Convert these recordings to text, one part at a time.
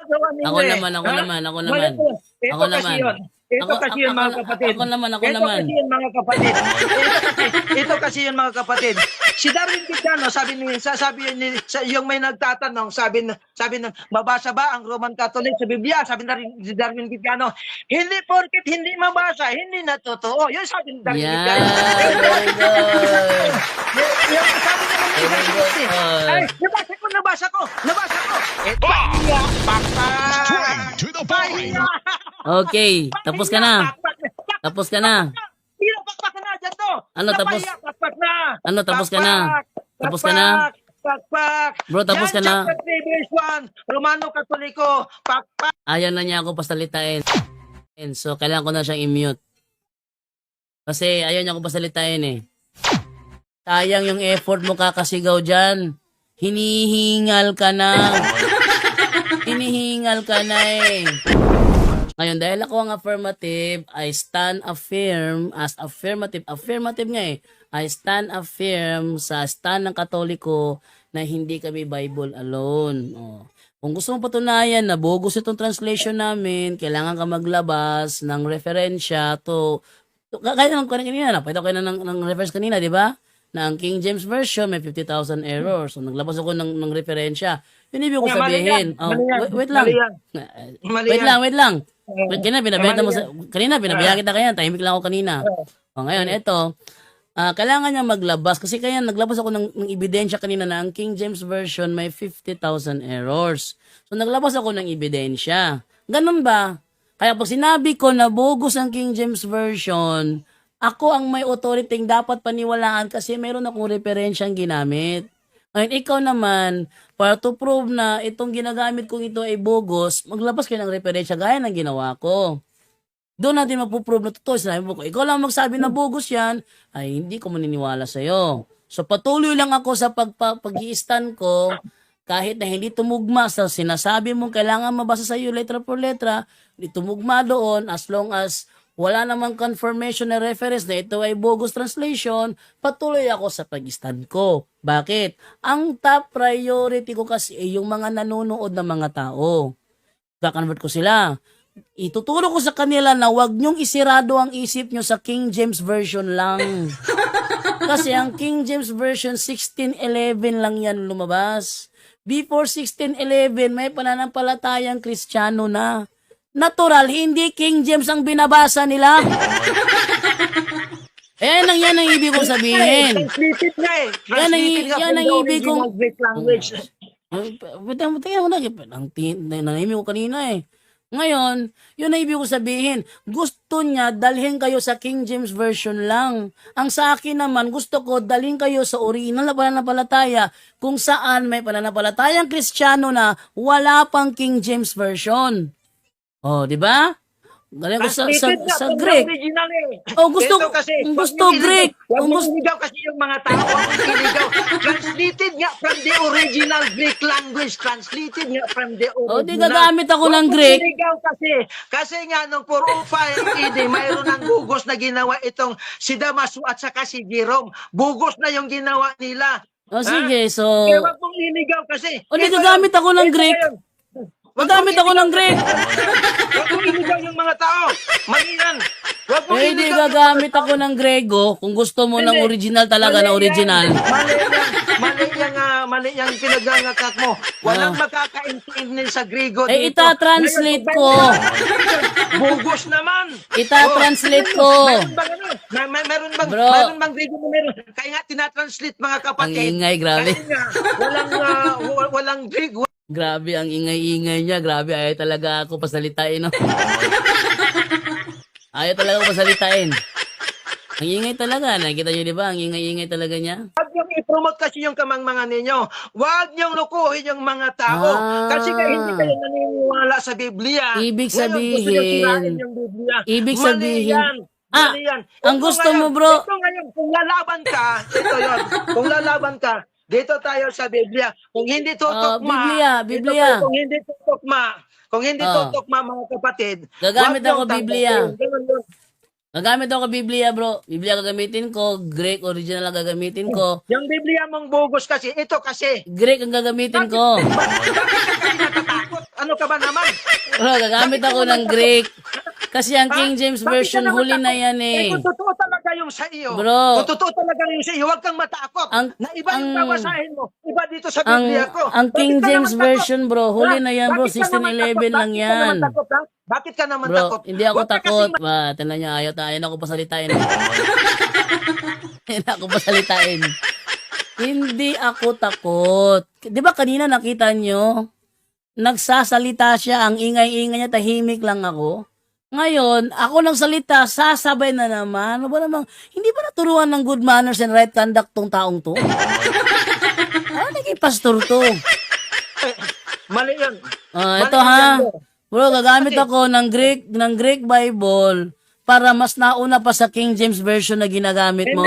ginagawa ninyo Ako eh. naman, ako Ha? naman, ako Mali naman. po. Ito Ako kasi naman. yun. Ito kasi yun mga kapatid. Ako naman, ako Ito naman. kasi yun mga kapatid. Ito kasi yun mga kapatid. Si Darwin Quijano, sabi yun, yung may nagtatanong, sabi na, mabasa ba ang Roman Catholic sa Biblia? Sabi na si Darwin Quijano, hindi porket hindi mabasa, hindi na totoo. Yun sabi ni Darwin Yan, Quijano. very good. Yung sabi naman ni Very good. ay, nabasa ko. Pahiya, Straight to the point. pahiya. Okay, tapos ka na. Tapos ka na. Pakpak na dyan to. Ano, tapos? Pahiya, pakpak na. Ano, tapos ka na? Tapos ka na? Pakpak. Bro, tapos ka na? Chapter 3, verse 1, Romano Katoliko, pakpak. Ayaw na niya ako pasalitain. So, kailangan ko na siyang i-mute. Kasi ayaw niya ako pasalitain eh. Sayang yung effort mo kakasigaw dyan. Hinihingal ka na. Hinihingal ka na eh. Ngayon, dahil ako ang affirmative, I stand affirm as affirmative. Affirmative nga eh. I stand affirm sa stand ng Katoliko na hindi kami Bible alone. Oh. Kung gusto mo patunayan na bogus itong translation namin, kailangan ka maglabas ng referensya to kaya nang kanina na, pwede ko na ng reference kanina, di ba? Na ang King James Version may 50,000 errors. So naglabas ako ng referensya. Yun ibig ko sabihin. Oh, wait lang. Wait lang. Kanina binabenta mo kanina binabayaran kita kaya, tahimik lang ako kanina. O ngayon ito, kailangan niya maglabas kasi kaya naglabas ako ng ebidensya kanina na ang King James Version may 50,000 errors. So naglabas ako ng ebidensya. Ganun ba? Kaya pag sinabi ko na bogus ang King James Version, ako ang may authority dapat paniwalaan kasi meron akong referensyang ginamit. Ngayon, ikaw naman, para to prove na itong ginagamit kong ito ay bogus, maglabas kayo ng referensya gaya ng ginawa ko. Doon natin mapuprove na totoo. Sinabi mo ko, ikaw lang magsabi na bogus yan, ay hindi ko maniniwala sa'yo. So patuloy lang ako sa pag-i-stand ko, kahit na hindi tumugma sa sinasabi mong kailangan mabasa sa iyo letra por letra, hindi tumugma doon as long as wala namang confirmation na reference na ito ay bogus translation, patuloy ako sa pag-stand ko. Bakit? Ang top priority ko kasi ay yung mga nanonood na mga tao. Kakonvert ko sila. Ituturo ko sa kanila na wag nyong isirado ang isip nyo sa King James Version lang. Kasi ang King James Version 1611 lang yan lumabas. Before 1611, may pananampalatayang Kristiyano na. Natural, hindi King James ang binabasa nila. Yan ang ibig kong sabihin. Translated nga eh. Yan ang ibig kong... Greek language. Tingnan mo na, nanahimik ko kanina eh. Ngayon, yun ang ibig ko sabihin. Gusto niya, dalhin kayo sa King James Version lang. Ang sa akin naman, gusto ko, dalhin kayo sa original na pananampalataya kung saan may pananampalatayang Kristiyano na wala pang King James Version. Oh, di ba? Galing ko sa Greek. Original eh. Oh, gusto Greek. Huwag mo iligaw kasi yung mga tao. Huwag mo iligaw. Translated nga from the original Greek language. Translated nga from the original. Oh, di gagamit ako ng Greek. Huwag mo iligaw kasi nga nung 405 AD, mayroon ng bugos na ginawa itong si Damaso at saka si Jerome. Bugos na yung ginawa nila. Oh, sige, so... Kaya huwag mong iligaw kasi. O, di gagamit ako ng Greek. Gagamit ako ng Greek. Huwag mong iligaw yung mga tao. Mali yan. Huwag mong Eh, di iligaw. gagamit ako ng Grego kung gusto mo ng original talaga na original. Mali yung pinagangakak mo. Walang makakaintindi sa Grigo dito. Eh, ita-translate ko. Bugos naman. Ita-translate ko. Bro. Meron bang Grigo na meron? Kaya nga tinatranslate mga Ang kapatid. ingay, grabe. Kasi nga, walang Grigo. Grabe ang ingay-ingay niya. Grabe, ayaw talaga ako pasalitain. No? Ayaw talaga ako pasalitain. Ang ingay talaga. Nakita niyo, di ba? Ang ingay-ingay talaga niya. Huwag niyong i-promote kasi yung kamangmangan ninyo. Huwag niyong lukuhin yung mga tao. Kasi hindi kayo naniniwala sa Biblia. Ibig Ngayon, gusto niyo sirain sabihin. yung Biblia. Ibig Mali sabihin. yan. Mali yan. Ang gusto mo, bro. Ito ngayon, kung lalaban ka, ito yun. Kung lalaban ka, dito tayo sa Biblia. Kung hindi tutokma. Biblia. Kung hindi tutokma. Kung hindi tutokma, mga kapatid. Gagamit huwag ako niyong Biblia. tanggapin. Ganun yun. Gagamit ako Biblia, bro. Biblia gagamitin ko. Greek original ang gagamitin ko. Yung Biblia mong bogus kasi, ito kasi. Greek ang gagamitin ko. Bakit ka kasi natatakot? Ano ka ba naman? Bro, gagamit ako ng Greek. Kasi ang King James Version, huli na yan eh. Kung totoo talaga yung sa iyo, Bro. kung totoo talaga yung sa iyo, huwag kang matakot. Na iba yung babasahin mo, iba dito sa Ang, Biblia ko. ang King Bakit ka James naman Version, takot? bro, huli Ha? na yan, bro. Bakit ka naman 1611 takot? lang Bakit ka yan. naman takot, ha? Bakit ka naman Bro, takot? hindi ako Huwag ka takot. kasing Ba, tinan niya, ayaw na ako pasalitain. Hindi na ako pasalitain. Hindi ako takot. Di ba kanina nakita nyo? Nagsasalita siya, ang ingay-ingay niya, tahimik lang ako. Ngayon, ako nagsalita, sasabay na naman. Ano ba namang, hindi ba naturuan ng good manners and right conduct tong taong to? Ano naging pastor to? Mali yan. Ito ha. Bro, gagamit ako ng Greek Bible para mas nauna pa sa King James Version na ginagamit mo.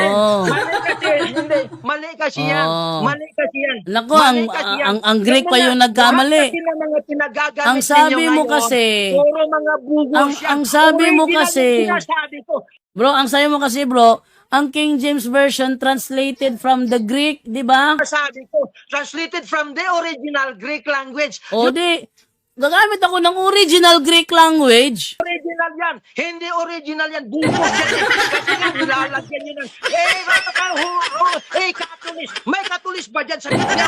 Mali kasi yan. Oh. Mali kasi yan. Naku, Mali kasi yan. ang Greek pa yung nagkamali. Lahat kasi ng mga pinagagamit Ang sabi ninyo mo ngayon, kasi, puro mga bugos yan. ang sabi mo Original kasi, yung sinasabi ko. bro, ang sabi mo kasi, bro, ang King James Version translated from the Greek, di ba? Sabi ko, translated from the original Greek language. O di, gagamit ako ng original Greek language. Original yan. Hindi original yan. Bugos yan. Kasi nga, nilalagyan nyo ng, katulis. May katulis ba dyan sa Biblia?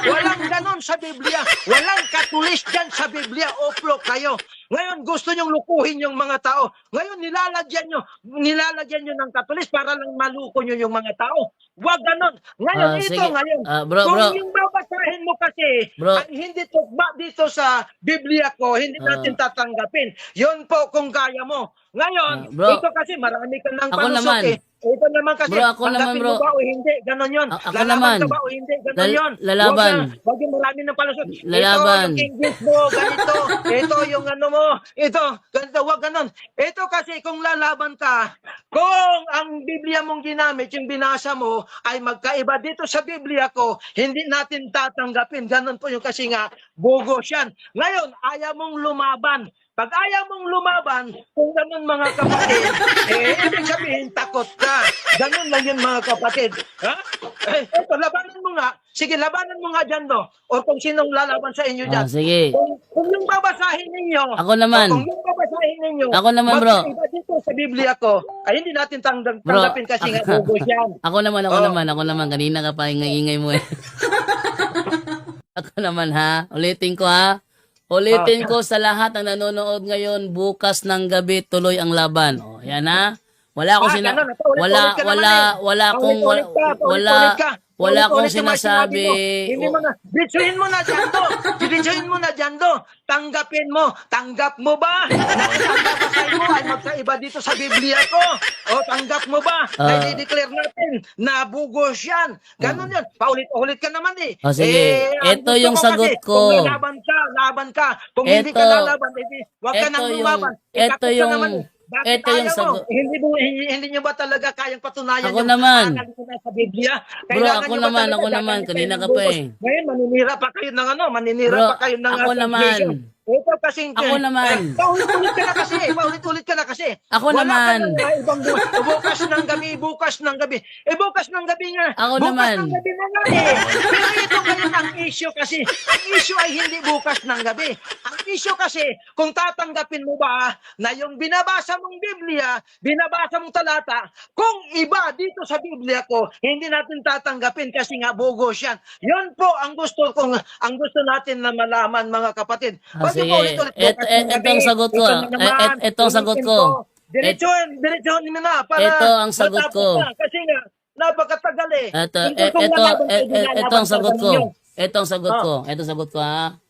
Walang ganon sa Biblia. Walang katulis dyan sa Biblia. Oplo kayo. Ngayon, gusto nyong lukuhin yung mga tao. Ngayon, nilalagyan nyo ng katulis para lang maluko nyo yung mga tao. Wag ganon. Ngayon, ito sige. ngayon. Bro, Kung bro. yung babasahin mo kasi, Bro. ay hindi tugma dito sa Biblia ko, hindi natin tatanggapin. Yun po kung kaya mo. Ngayon, Bro. ito kasi marami ka ng Ako palusot naman. eh. Ito naman kasi, Bro, ako naman, tanggapin bro. mo ba o hindi? Ganon yun. Ako Lalaban naman. ka ba o hindi? Ganon yun. Lalaban. Huwag yung marami ng palusot. Lalaban. Ito yung English mo, ganito. Ito yung ano mo. Ito, ganito, huwag ganon. Ito kasi kung lalaban ka, kung ang Biblia mong ginamit, yung binasa mo, ay magkaiba dito sa Biblia ko, hindi natin tatanggapin. Ganon po yung kasi nga, bugos yan. Ngayon, ayaw mong lumaban. Pag ayaw mong lumaban, kung ganun mga kapatid, ibig sabihin, takot ka. Ganun lang yun mga kapatid. Ha? Ito, labanan mo nga. Sige, labanan mo nga dyan, no? O kung sinong lalaban sa inyo dyan. Sige. Kung yung babasahin ninyo, Ako naman. kung yung babasahin ninyo, Ako naman, bro. magkaiba dito sa Biblia ko, ay hindi natin tanggapin kasi nga bugos yan. Ako naman. Kanina ka pa ingay mo eh. Ako naman ha. Ulitin ko ha. Ulitin ko sa lahat ng nanonood ngayon, bukas ng gabi tuloy ang laban. O, yan ha. Wala akong ganun. wala akong sinasabi. Hindi mo na, bitsuhin mo na dyan do. Bitsuhin mo na dyan do. Tanggapin mo. Tanggap mo ba? Na ang babasay mo ay magkaiba dito sa Biblia ko. O tanggap mo ba? Ay i-declare natin na bugos yan. Ganon yan. Paulit-ulit ka naman eh. O sige, ito ang yung gusto sagot kasi, ko. Kung laban ka. Kung hindi ka lalaban, wag ka nang lumaban. Ito yung Bakit ito yung ayaw sagot. mo? Hindi nyo ba talaga kayang patunayan Ako yung naman. analisa na sa Biblia? Bro, Kailangan ako nyo ba naman, talaga ako naman. gagamit Kanina kayo ka ng pa bugos? eh. Ngayon, maninira pa kayo ng maninira Bro, pa kayo ng ako naman. translation. Ito kasing Ako naman. Paulit-ulit ka na kasi. Paulit-ulit ka na kasi. Ako Wala naman. ka na ibang bukas ng gabi. Bukas ng gabi nga. Ako bukas naman. ng gabi na nga eh. Pero ito ngayon ang issue kasi. Ang issue ay hindi bukas ng gabi. Ang issue kasi, kung tatanggapin mo ba na yung binabasa mong Biblia, binabasa mong talata, kung iba dito sa Biblia ko, hindi natin tatanggapin kasi nga bugos yan. Yun po ang gusto natin na malaman mga kapatid. Wag Sige. yung paulit-ulit bukas ng gabi. Ito ang sagot ko. Ito na naman. Ito ang sagot ko. Diretsuhin mo na para Ito ang sagot matapos ko. na. Kasi nga, napakatagal eh. Ito ang sagot ko. Ninyo. Ito ang sagot ko. Ito ang sagot ko ha.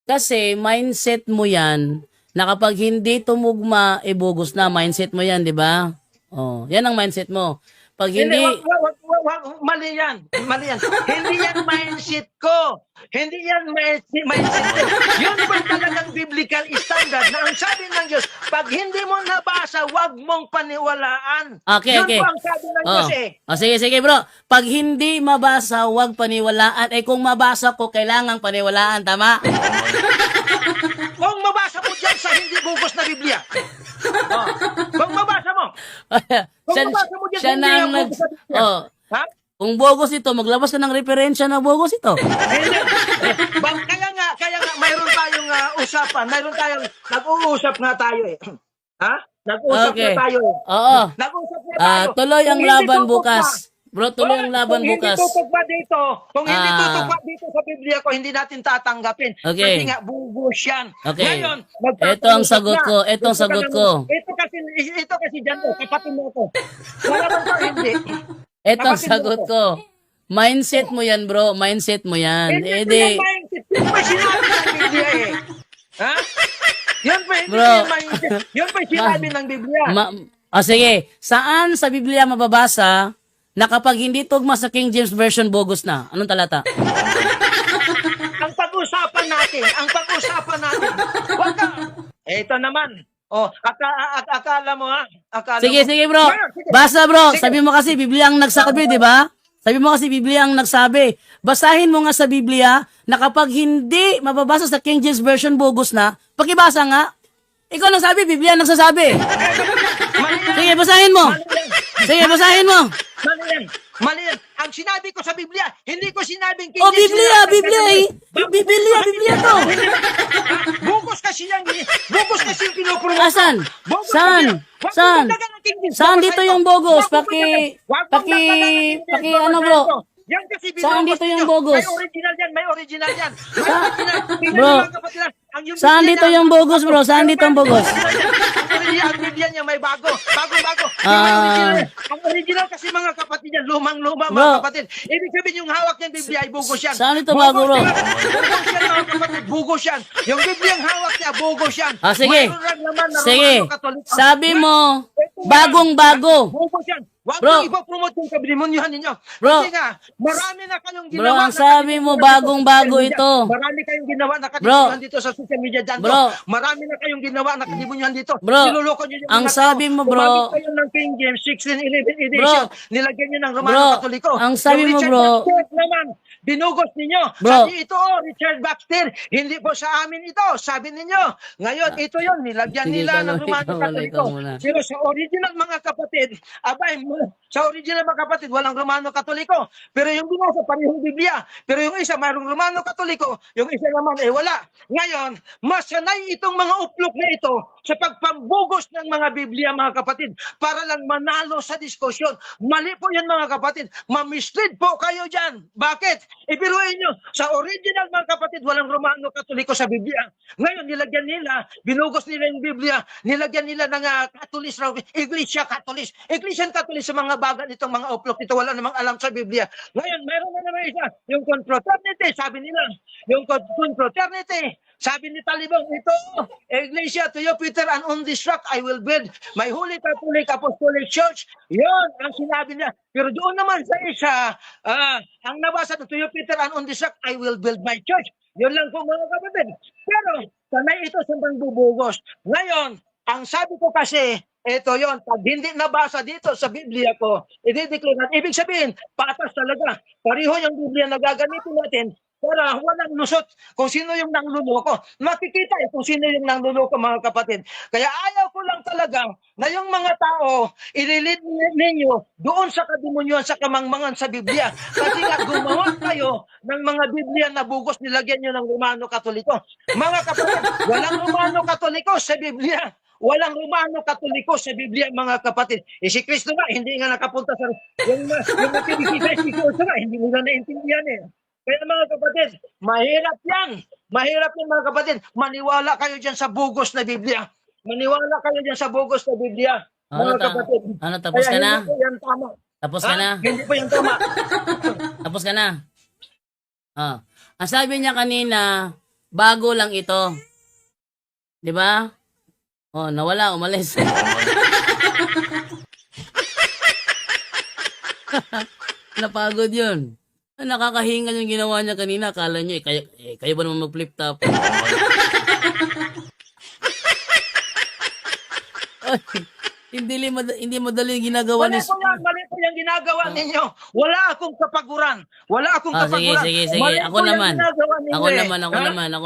Kasi mindset mo yan na kapag hindi tumugma, ibugos na. Mindset mo yan, di ba? Oh, yan ang mindset mo. Pag hindi... Mali yan. Hindi yan mindset ko. Hindi yan mindset ko. Yun ba talagang biblical standard na ang sabi ng Diyos, pag hindi mo nabasa, wag mong paniwalaan. Okay. Yun po ang sabi ng Diyos eh. Sige bro. Pag hindi mabasa, wag paniwalaan. Kung mabasa ko, kailangang paniwalaan. Tama? Kung mabasa mo dyan sa hindi bugos na Biblia. Kung mabasa mo. siya na ang nag... Ha? Kung bogos ito, maglabas ka ng referensya na bogos ito. Kaya nga mayroon tayong usapan. Mayroon tayong, nag-uusap nga tayo eh. Ha? Nag-usap Okay. na tayo eh. Oo. Nag-usap na tayo. Tuloy ang Kung hindi laban tutok bukas. pa, Bro, tuloy ang laban kung bukas. hindi tutugma dito, kung hindi Ah. tutugma dito sa Biblia ko, hindi natin tatanggapin. Okay. Kasi nga, bugos yan. Okay. Ngayon, Ito ang sagot ko. Ito ang sagot ko. Ito kasi dyan to, kapatid mo ko. Wala bang pa, hindi. Ito ang Kapatid mo sagot ko. ko. Mindset mo yan, bro. Mindset mo yan. Hindi Eh ko di, yung mindset. Yun pa sinabi ng Biblia eh. Ha? Yun pa, hindi Bro. ko yung mindset. Yun pa sinabi ng Biblia. sige. Saan sa Biblia mababasa na kapag hindi tugma sa King James Version, bogus na? Anong talata? Ang pag-usapan natin, wag ka. Ito naman. Oh, akala mo ha? Akala Sige, mo. sige bro. Ngayon, sige. Basa bro. Sige. Sabi mo kasi Biblia ang nagsabi, di ba? Sabi mo kasi Biblia ang nagsabi. Basahin mo nga sa Biblia na kapag hindi mababasa sa King James Version, bogus na. Pakibasa nga. Ikaw nang sabi, Biblia ang nagsasabi. Mali yan. Sige, basahin mo. Mali yan. Sige, basahin mo. Mali yan. Mali yan. Ang sinabi ko sa Biblia, hindi ko sinabing King Oh, James Biblia, Version. Biblia eh. Biblia to. Bugos kasi yung pinupromote. Asan? Bugos Saan? kasi yan. Wag Saan? mong dagdagan ng King James. Saan Bawal dito sa'yo. yung bogus? Wag mong dagdagan. Wag mong dagdagan ng King James. Paki Bawal ano sa'yo bro? to. Yan kasi Saan binubos dito yung ninyo. bogus? May original yan, may original yan. May Sa- original. Tingnan Bro, niyo, mga kapatid, ang yung saan Biblia dito niya, yung bogus, bro? Saan dito yung bogus? Ang Biblia niya may bago. Bago-bago. Ah. Ang original kasi mga kapatid niya, lumang-luma Bro. mga kapatid. Ibig sabihin yung hawak niyang Biblia ay bugos yan. Saan ito bago, bro? Bugos yan mga kapatid, bugos yan. Yung Biblia ang hawak niya, bugos yan. Sige. Mayroon lang naman na Sige. Romano Katoliko. Sabi mo, Ito yan. bagong-bago. Bugos yan. Huwag Bro. niyo ipopromote yung kabrimonyohan ninyo. Bro. Kasi nga, marami na kayong Bro, ginawa. ang na sabi mo, kabrimonyohan bagong-bago dito sa social ito. media. Marami kayong ginawa na kabrimonyohan dito sa social media dyan. Bro. Marami na kayong ginawa na kabrimonyohan dito. Bro. Niloloko niyo yung Ang mga sabi tao. mo, bro. Gumamit kayo ng King James 1611 edition. Nilagyan niyo ng Romano Bro, Katoliko. ang sabi Yung mo, Richard bro. Baxter naman, binugos ninyo. Bro. Sabi ito, Richard Baxter, hindi po sa amin ito. Sabi ninyo. Ngayon, ito yon nilagyan Sige, nila ikaw ng muna, Romano ikaw muna, Katoliko. ikaw muna. Pero sa original mga kapatid, sa original mga kapatid, walang Romano Katoliko. Pero yung binasa, parehong Biblia. Pero yung isa, mayroong Romano Katoliko. Yung isa naman, wala. Ngayon, masanay itong mga uplok na ito sa pagpambugos ng mga Biblia, mga kapatid, para lang manalo sa diskusyon. Mali po yan, mga kapatid. Mamislead po kayo dyan. Bakit? Ibiruin nyo, sa original, mga kapatid, walang Romano Katoliko sa Biblia. Ngayon, nilagyan nila, binugos nila yung Biblia, nilagyan nila ng Katolis raw, Iglesia Katolis. Iglesia Katolis sa mga bagat nitong mga uplok nito, wala namang alam sa Biblia. Ngayon, mayroon na naman isa, yung confraternity, sabi nila, yung confraternity, sabi ni Talibong, ito, Iglesia to you, Peter, and on this rock I will build my Holy Catholic Apostolic Church. Yon ang sinabi niya. Pero doon naman sa isa, ang nabasa to you, Peter, and on this rock I will build my church. Yun lang po mga kapatid. Pero, sanay ito sa pangbubugos. Ngayon, ang sabi ko kasi, ito yon, pag hindi nabasa dito sa Biblia ko, i-declare natin. Ibig sabihin, patas talaga. Pareho yung Biblia na gagamitin natin para walang lusot kung sino yung nangluloko. Makikita kung sino yung nangluloko, mga kapatid. Kaya ayaw ko lang talaga na yung mga tao, ililid ninyo doon sa kademonyohan, sa kamangmangan sa Biblia. Kasi nga gumawa kayo ng mga Biblia na bugos, nilagyan nyo ng Romano Katoliko. Mga kapatid, walang Romano Katoliko sa Biblia. Walang Romano Katoliko sa Biblia, mga kapatid. Si Kristo nga, hindi nga nakapunta sa... Yung Kristo nga, hindi mo na naintindihan eh. Kaya mga kapatid, mahirap yan. Mahirap yan, mga kapatid. Maniwala kayo dyan sa bugos na Biblia. Maniwala kayo dyan sa bugos na Biblia, mga kapatid. Tapos ka na? Hindi po yan tama. Tapos ka na? Hindi po yan tama. Tapos ka na? Ang sabi niya kanina, bago lang ito. Di ba? Nawala, umalis. Napagod yun. Nakakahingal yung ginawa niya kanina. Akala niyo, kayo ba naman mag-flip top? Oy, hindi madali yung ginagawa ni... Mali po yung ginagawa ninyo. Wala akong kapaguran. Wala akong Sige, kapaguran. sige. Mali Ako po yung naman. ginagawa ninyo Ako eh. naman.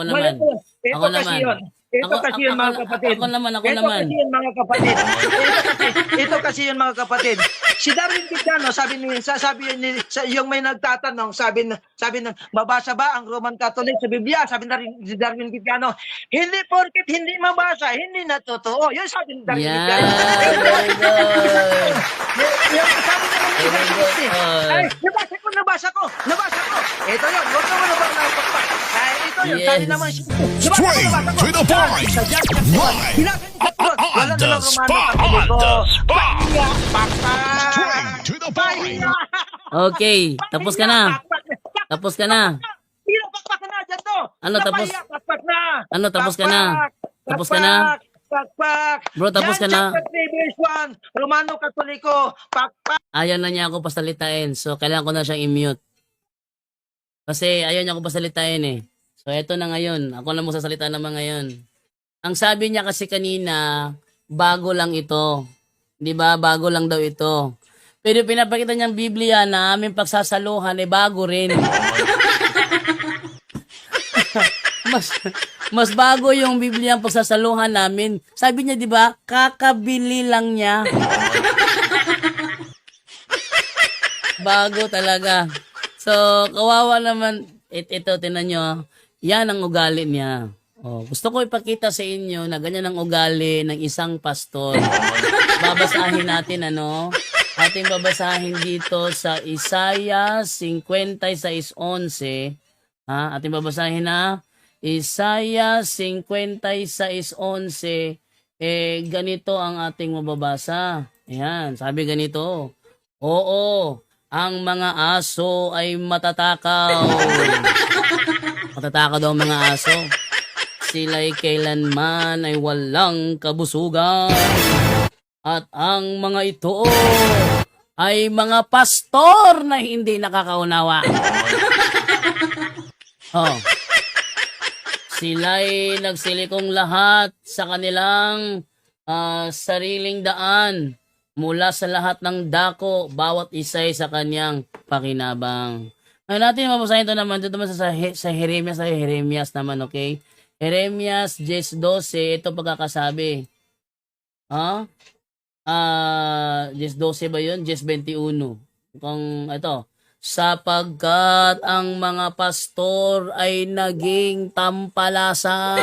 Mali po. Ito Ako kasi naman. yun. Ito kasi yun mga kapatid. Ako naman. Ito kasi yun mga kapatid. Ito kasi yun mga kapatid. Si Darwin Quijano, sabi yung may nagtatanong, sabi ng mabasa ba ang Roman Catholic sa Biblia? Sabi ni Darwin Quijano, hindi porket hindi mabasa, hindi na totoo. Yun sabi ni Darwin Yan, Quijano. very good. Yung sabi naman ni Very good. ay, nabasa ko. Ito yun, huwag naman na bang napakpak. Ay, ito yun, sabi Yes. naman Straight to the point. Live. On the spot. Straight to the point. Okay, tapos ka na. Tapos ka na. Pakpak na dyan to. Ano, tapos? Pakpak na. Ano, tapos ka na? Tapos ka na? Pakpak. Bro, tapos ka na? Chapter 3, verse 1, Romano Katoliko, pakpak. Ayaw na niya ako pasalitain. So, kailangan ko na siyang i-mute. Kasi ayaw niya ako pasalitain eh. So, eto na ngayon. Ako na magsasalita naman ngayon. Ang sabi niya kasi kanina, bago lang ito. Di ba? Bago lang daw ito. Pero pinapakita niyang Biblia na aming pagsasaluhan ay bago rin. mas bago yung Biblia ang pagsasaluhan namin. Sabi niya, di ba? Kakabili lang niya. Bago talaga. So, kawawa naman. Ito, tinan nyo. Yan ang ugali niya. Oh, gusto ko ipakita sa inyo na ganyan ang ugali ng isang pastor. Babasahin natin ano. Ating babasahin dito sa Isaiah 56:11. Ha? Ating babasahin na. Isaiah 56:11. Ganito ang ating mababasa. Ayan, sabi ganito. Oo, ang mga aso ay matatakaw. Matatakaw daw ang mga aso. Sila'y kailanman ay walang kabusugan. At ang mga ito ay mga pastor na hindi nakakaunawa. Oh. Sila'y nagsilikong lahat sa kanilang sariling daan. Mula sa lahat ng dako, bawat isa'y sa kanyang pakinabang. Ngayon natin mabasahin ito naman dito naman sa Jeremias naman, okay? Jeremias 10:12, ito pagkakasabi. Ha? 10:12 ba yun? 10:21. Kung ito, sapagkat ang mga pastor ay naging tampalasan.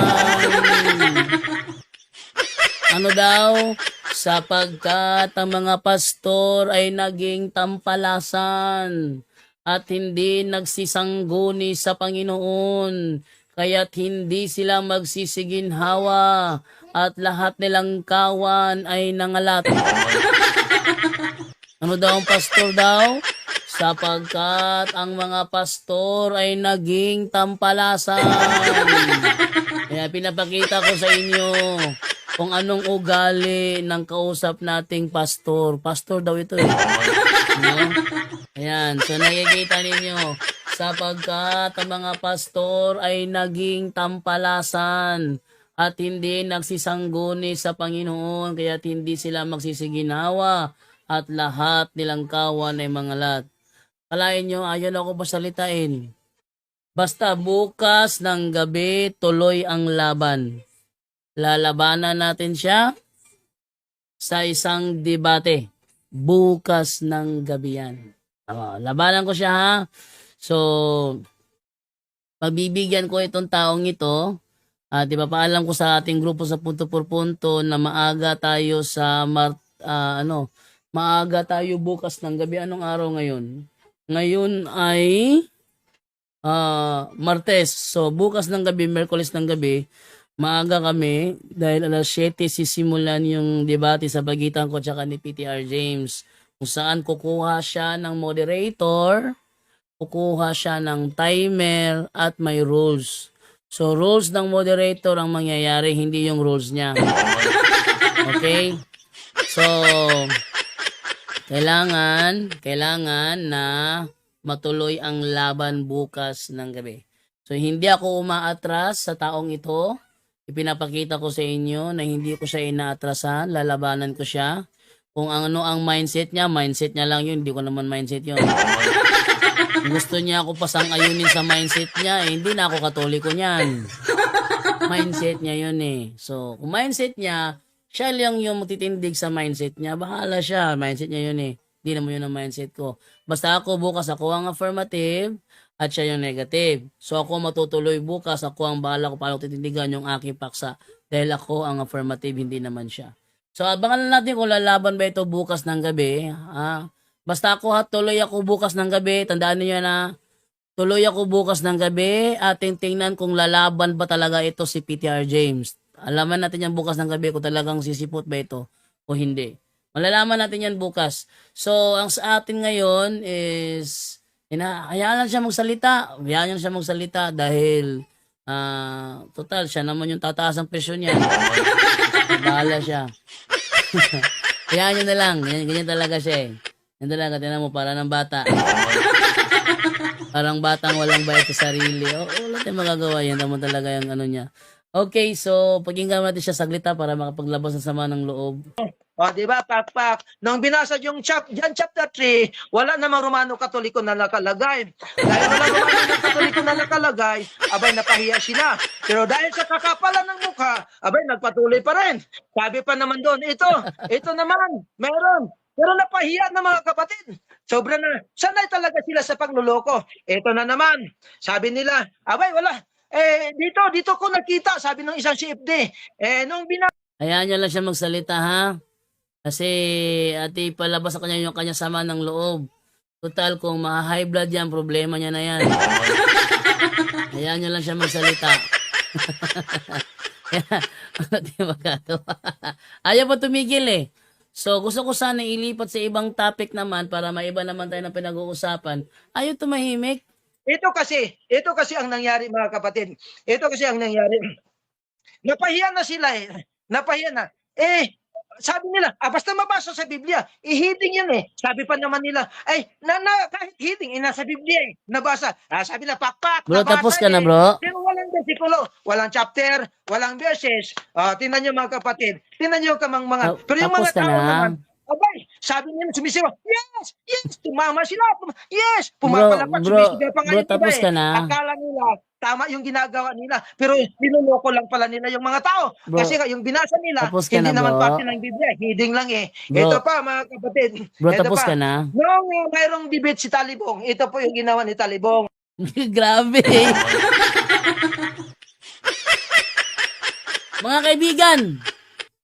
Ano daw? Sapagkat ang mga pastor ay naging tampalasan at hindi nagsisangguni sa Panginoon, kaya't hindi sila magsisiginhawa at lahat nilang kawan ay nangalat. Ano daw ang pastor daw? Sapagkat ang mga pastor ay naging tampalasan. Kaya pinapakita ko sa inyo kung anong ugali ng kausap nating pastor. Pastor daw ito eh. No? Ayan, so nakikita ninyo, sapagkat ang mga pastor ay naging tampalasan at hindi nagsisangguni sa Panginoon, kaya't hindi sila magsisiginawa at lahat nilang kawan ay mangalat. Kalain nyo, ayaw na ako pasalitain. Basta bukas ng gabi, tuloy ang laban. Lalabanan natin siya sa isang debate. Bukas ng gabi yan. Labanan ko siya ha. So, pagbibigyan ko itong taong ito. Di ba paalam ko sa ating grupo sa punto por punto na maaga tayo sa maaga tayo bukas ng gabi. Anong araw ngayon? Ngayon ay Martes. So, bukas ng gabi, Merkules ng gabi, maaga kami dahil alas 7 sisimulan yung debate sa pagitan ko tsaka ni PTR James kung saan kukuha siya ng moderator, kukuha siya ng timer at may rules. So rules ng moderator ang mangyayari, hindi yung rules niya. Okay? So kailangan na matuloy ang laban bukas ng gabi. So hindi ako umaatras sa taong ito. Ipinapakita ko sa inyo na hindi ko siya inaatrasan, lalabanan ko siya. Kung ano ang mindset niya lang yun, hindi ko naman mindset yun. Gusto niya ako pasang-ayunin sa mindset niya, hindi na ako katoliko niyan. Mindset niya yun eh. So, kung mindset niya, siya lang yung magtitindig sa mindset niya. Bahala siya. Mindset niya yun eh. Hindi naman yun ang mindset ko. Basta ako bukas, ako ang affirmative at siya yung negative. So, ako matutuloy bukas. Ako ang bahala kung paano titindigan yung aking paksa. Dahil ako ang affirmative, hindi naman siya. So, abangan natin kung lalaban ba ito bukas ng gabi. Basta ako tuloy ako bukas ng gabi. Tandaan niyo na, tuloy ako bukas ng gabi. Ating tingnan kung lalaban ba talaga ito si PTR James. Alaman natin yan bukas ng gabi kung talagang sisipot ba ito o hindi. Malalaman natin yan bukas. So, ang sa atin ngayon is, hayaan lang siya magsalita. Hayaan lang siya magsalita dahil, total, siya naman yung tataas ang presyo niya. Bahala siya. Hayaan nyo na lang. Ganyan talaga siya eh. Yan talaga, tinan mo, para ng bata. Parang batang walang bayad sa sarili. Wala tayong magagawa. Yan naman talaga yung ano niya. Okay, so pakinggan natin siya saglita para makapaglabas ng sama ng loob. O, di ba, Pakpak? Nung binasa yung chapter 3, wala namang Romano Katoliko na nakalagay. Dahil wala Romano Katoliko na nakalagay, abay, napahiya sila. Pero dahil sa kakapalan ng mukha, abay, nagpatuloy pa rin. Sabi pa naman doon, ito naman, meron. Pero napahiya ng mga kapatid. Sobra na, sanay talaga sila sa pangluloko. Ito na naman, sabi nila, abay, wala. Dito ko nakita, sabi ng isang CFD. Nung Hayaan niya lang siya magsalita, ha? Kasi ati palabas sa kanya yung kanya sama ng loob. Total, kung ma-high blood yan, problema niya na yan. Hayaan niya lang siya magsalita. Di magagawa. Ayaw pa tumigil eh. So, gusto ko sana ilipat sa ibang topic naman para maiba naman tayo ng pinag-uusapan. Ayaw tumahimik. Ito kasi ang nangyari mga kapatid. Ito kasi ang nangyari. Napahiya na sila eh. Napahiya na. Sabi nila, basta mabasa sa Biblia, hiding yan eh. Sabi pa naman nila, kahit hiding, nasa Biblia eh. Nabasa. Sabi na, Pakpak, Bro, nabasa tapos ka na, bro. Pero walang versikulo, walang chapter, walang verses. Tingnan nyo mga kapatid. Tingnan nyo kamang mga. Pero yung Tapos mga ka tao na. naman, abay, sabi niya, sumisigaw, yes, tumama sila, yes, pumapalapat, sumisigaw pa nga bro, yung iba tapos eh. ka na. Akala nila, tama yung ginagawa nila, pero binuloko lang pala nila yung mga tao. Bro, Kasi yung binasa nila, tapos ka hindi na, naman bro. parte ng Biblia, hiding lang eh. Bro. Ito pa mga kapatid. Bro, ito tapos pa. ka na. Noong mayroong debate si Talibong, ito po yung ginawa ni Talibong. Grabe. Mga kaibigan,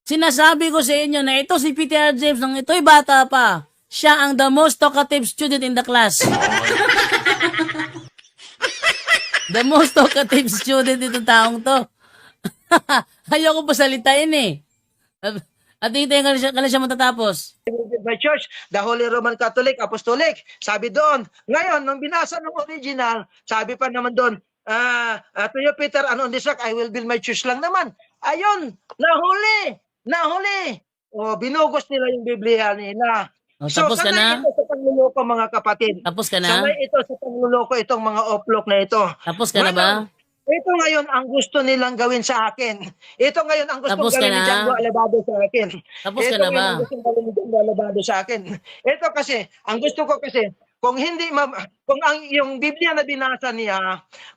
sinasabi ko sa inyo na ito si PTR James, nang ito'y bata pa, siya ang the most talkative student in the class. The most talkative student itong taong to. Ayoko pa salitain eh. At hintayin ka na siya matatapos. By church, the Holy Roman Catholic Apostolic. Sabi doon. Ngayon, nung binasa ng original, sabi pa naman doon, to you, Peter, on this rock, I will build my church lang naman. Ayun, nahuli. Binugos nila yung Biblia nila. Tapos ka na? Sanay ito sa pangluloko mga kapatid. Tapos ka na? Sanay ito sa pangluloko itong mga oplok na ito. Tapos ka na ba? Ito ngayon ang gusto nilang gawin sa akin. Ito ngayon ang gusto Tapos ka gawin ni na? Django Alabado sa akin. Tapos ka Ito na ba? ngayon ang gusto gawin ni Django Alabado sa akin. Ito kasi, ang gusto ko kasi, kung yung Biblia na binasa niya,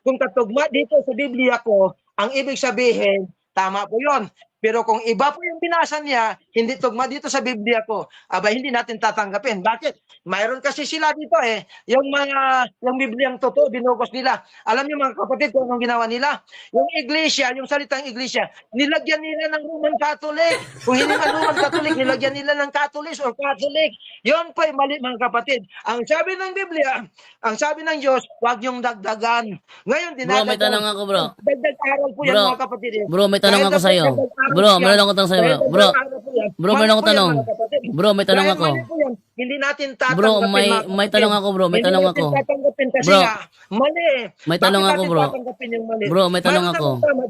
kung katugma dito sa Biblia ko, ang ibig sabihin, tama po yon. Pero kung iba po yung binasa niya, hindi tugma dito sa Biblia ko, hindi natin tatanggapin. Bakit? Mayroon kasi sila dito eh, yung Bibliang totoo, binugos nila. Alam niyo mga kapatid kung anong ginawa nila? Yung iglesia, yung salitang iglesia, nilagyan nila ng Roman Catholic. Kung hindi man Roman Catholic, nilagyan nila ng Catholic or Catholic. Yun po ay mali mga kapatid. Ang sabi ng Biblia, ang sabi ng Diyos, huwag yung dagdagan. Ngayon, Bro, may tanong ako, bro. Dagdag aral po yan Bro, mga kapatid. Bro, may tanong ako sa'yo. Bro, may tanong ako sa'yo. Bro, may tanong ako tanong. Bro, may tanong ako. Hindi natin tatanggapin. Bro, may tanong ako, bro. May tanong ako. Hindi natin tatanggapin kasi Bro, mali. may tanong Bakit ako, natin bro. tatanggapin yung mali? Bro, may tanong ako.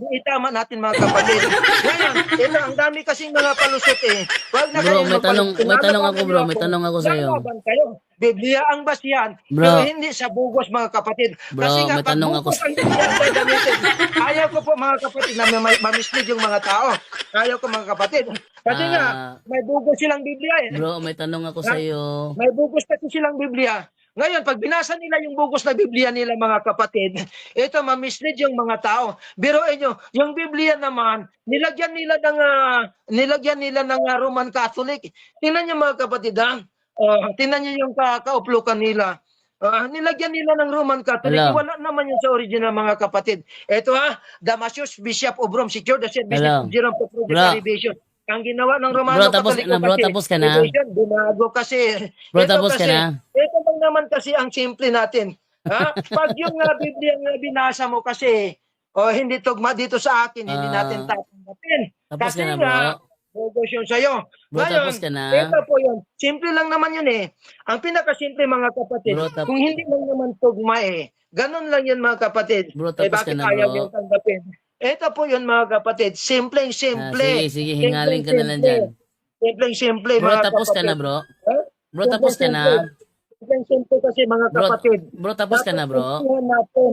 Itama natin mga kapatid. Ngayon, ito ang dami kasing mga palusot eh. Wag na Bro, kayo may tanong ako, bro. May tanong ako sa'yo. Lalaban kayo. Biblia ang basihan, Bro. pero hindi sa bugos mga kapatid. Bro, Kasi nga, may tanong pag ako bugos ang Biblia ang gagamitin. Ayaw ko po mga kapatid na mamislead yung mga tao. Ayaw ko mga kapatid. Kasi nga, may bugos silang Biblia eh. Bro, may tanong ako sa'yo. May bugos kasi silang Biblia. Ngayon, pag binasa nila yung bugos na Biblia nila, mga kapatid, ito, mamislead yung mga tao. Biruin nyo, yung Biblia naman, nilagyan nila ng Roman Catholic. Tingnan nyo, mga kapatid, ha? Tingnan nyo yung kauplukan nila. Nilagyan nila ng Roman Catholic. Hello. Wala naman yun sa original, mga kapatid. Ito, ha? Damasius, Bishop of Rome, secured the service Hello. of Jerome for Bro. salvation. Ang ginawa ng Romano Bro, tapos Katoliko na, bro, kasi, tapos ka na. binago kasi. Bro, Ito tapos ka kasi, na. ito lang naman kasi ang simple natin. Pag yung Biblia nga binasa mo kasi, hindi tugma dito sa akin, hindi natin tatanggapin. Tapos Kasi ka na, nga, bro. bogus yun sa'yo. Bro, Ngayon, tapos ka na. ito po yun. Simple lang naman yun eh. Ang pinakasimple, mga kapatid, Bro, kung hindi lang naman tugma eh, ganun lang yun, mga kapatid. Bro, tapos ka Bakit na, ayaw bro. yung tanggapin? Ito po yun, mga kapatid. Simpleng-simple. Sige, hingalin ka na lang dyan. Simpleng-simple, Bro, mga tapos ka kapatid. na, bro. Ha? Bro, tapos ka na. Simpleng-simple kasi, mga Bro, kapatid. bro, tapos ka na, bro. Simplihan natin.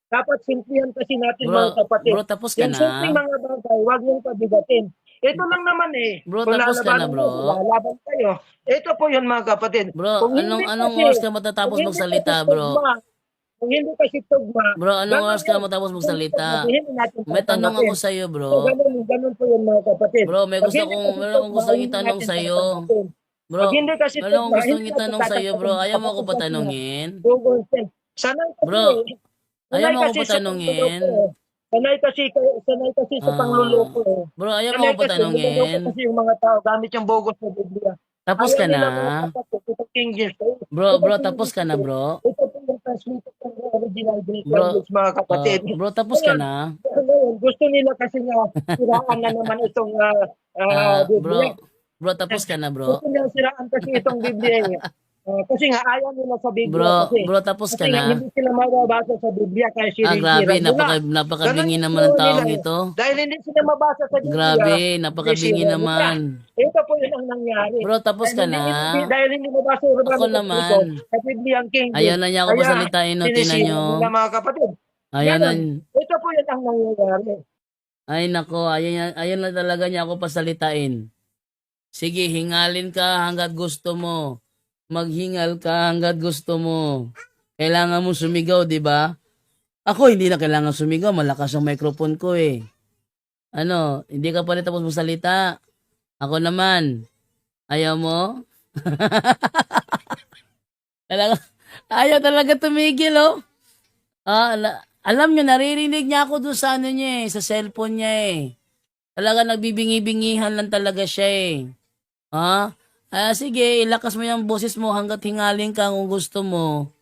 Dapat simplihan kasi natin, Bro, mga kapatid. bro, tapos ka Yung simpleng na. mga bagay, huwag yung pabigatin. Ito lang naman eh. Bro, Kung tapos ka na, lalabanan bro. mo, lalaban kayo. Ito po yun, mga kapatid. Bro, Kung hindi anong kasi- oras ka matatapos kung hindi magsalita, kasi bro? kung hindi kasi tugma, Bro, anong ganun oras ka yun. matapos magsalita? Hindi natin May tanong tatanggapin. ako sa'yo, So, bro. ganun po yun, mga kapatid. Bro, may Pag gusto hindi kong, kasi meron akong tugma, gustong hindi itanong natin sa'yo. tatanggapin. Bro, Pag hindi kasi meron akong tugma, gustong hindi natin itanong sa'yo, bro. tatanggapin. Ayaw mo ako Kapag kasi patanungin? Google Sen. Sanay kasi, Bro, ayaw mo ako sanay kasi sa patanungin? panluloko eh. Sanay kasi sa pangluloko eh. Bro, ayaw mo Sanay ako patanungin? niloloko kasi yung mga tao gamit yung bogus na Biblia. Tapos ka Ayaw nila, na? mga kapatid, ito King James. Bro, tapos ka na, bro? Ito po yung translated ng original Greek Bro, language, mga kapatid. bro, tapos ka Ngayon, na? ngayon, gusto nila kasi nga siraan na naman itong Biblia. Bro, tapos ka na, bro? Gusto nila siraan kasi itong Biblia eh. Kasi nga ayaw nila sa Biblia kasi. Bro, tapos ka Kasi nga na? hindi sila mababasa sa Biblia kaya Grabe, sinisiran nila. napakabingi Ganun naman yung ng taong nila eh. ito. Dahil hindi sila mabasa sa Biblia. Grabe, napakabingi sinisiran naman. nila. Ito po yun ang nangyari. Bro, tapos ka Dahil na? Dahil hindi mabasa yung Ako naman. sa Biblia ang King James. Ayaw na niya ako Kaya pasalitain, no? Tingnan sinisiran nyo. nila, mga kapatid. Ayaw na. Ito po yun ang nangyayari. Ay, nako. Ayaw na talaga niya ako pasalitain. Sige, hingalin ka hanggat gusto mo. Maghingal ka hanggat gusto mo. Kailangan mo sumigaw, di ba? Ako, hindi na kailangan sumigaw. Malakas ang microphone ko eh. Ano, hindi ka pa rin tapos magsalita. Ako naman. Ayaw mo? Ayaw talaga tumigil, oh. Alam nyo, naririnig niya ako doon sa ano niya eh, sa cellphone niya eh. Talaga nagbibingi-bingihan lang talaga siya eh. Sige, ilakas mo yung boses mo hanggat hingaling ka kung gusto mo.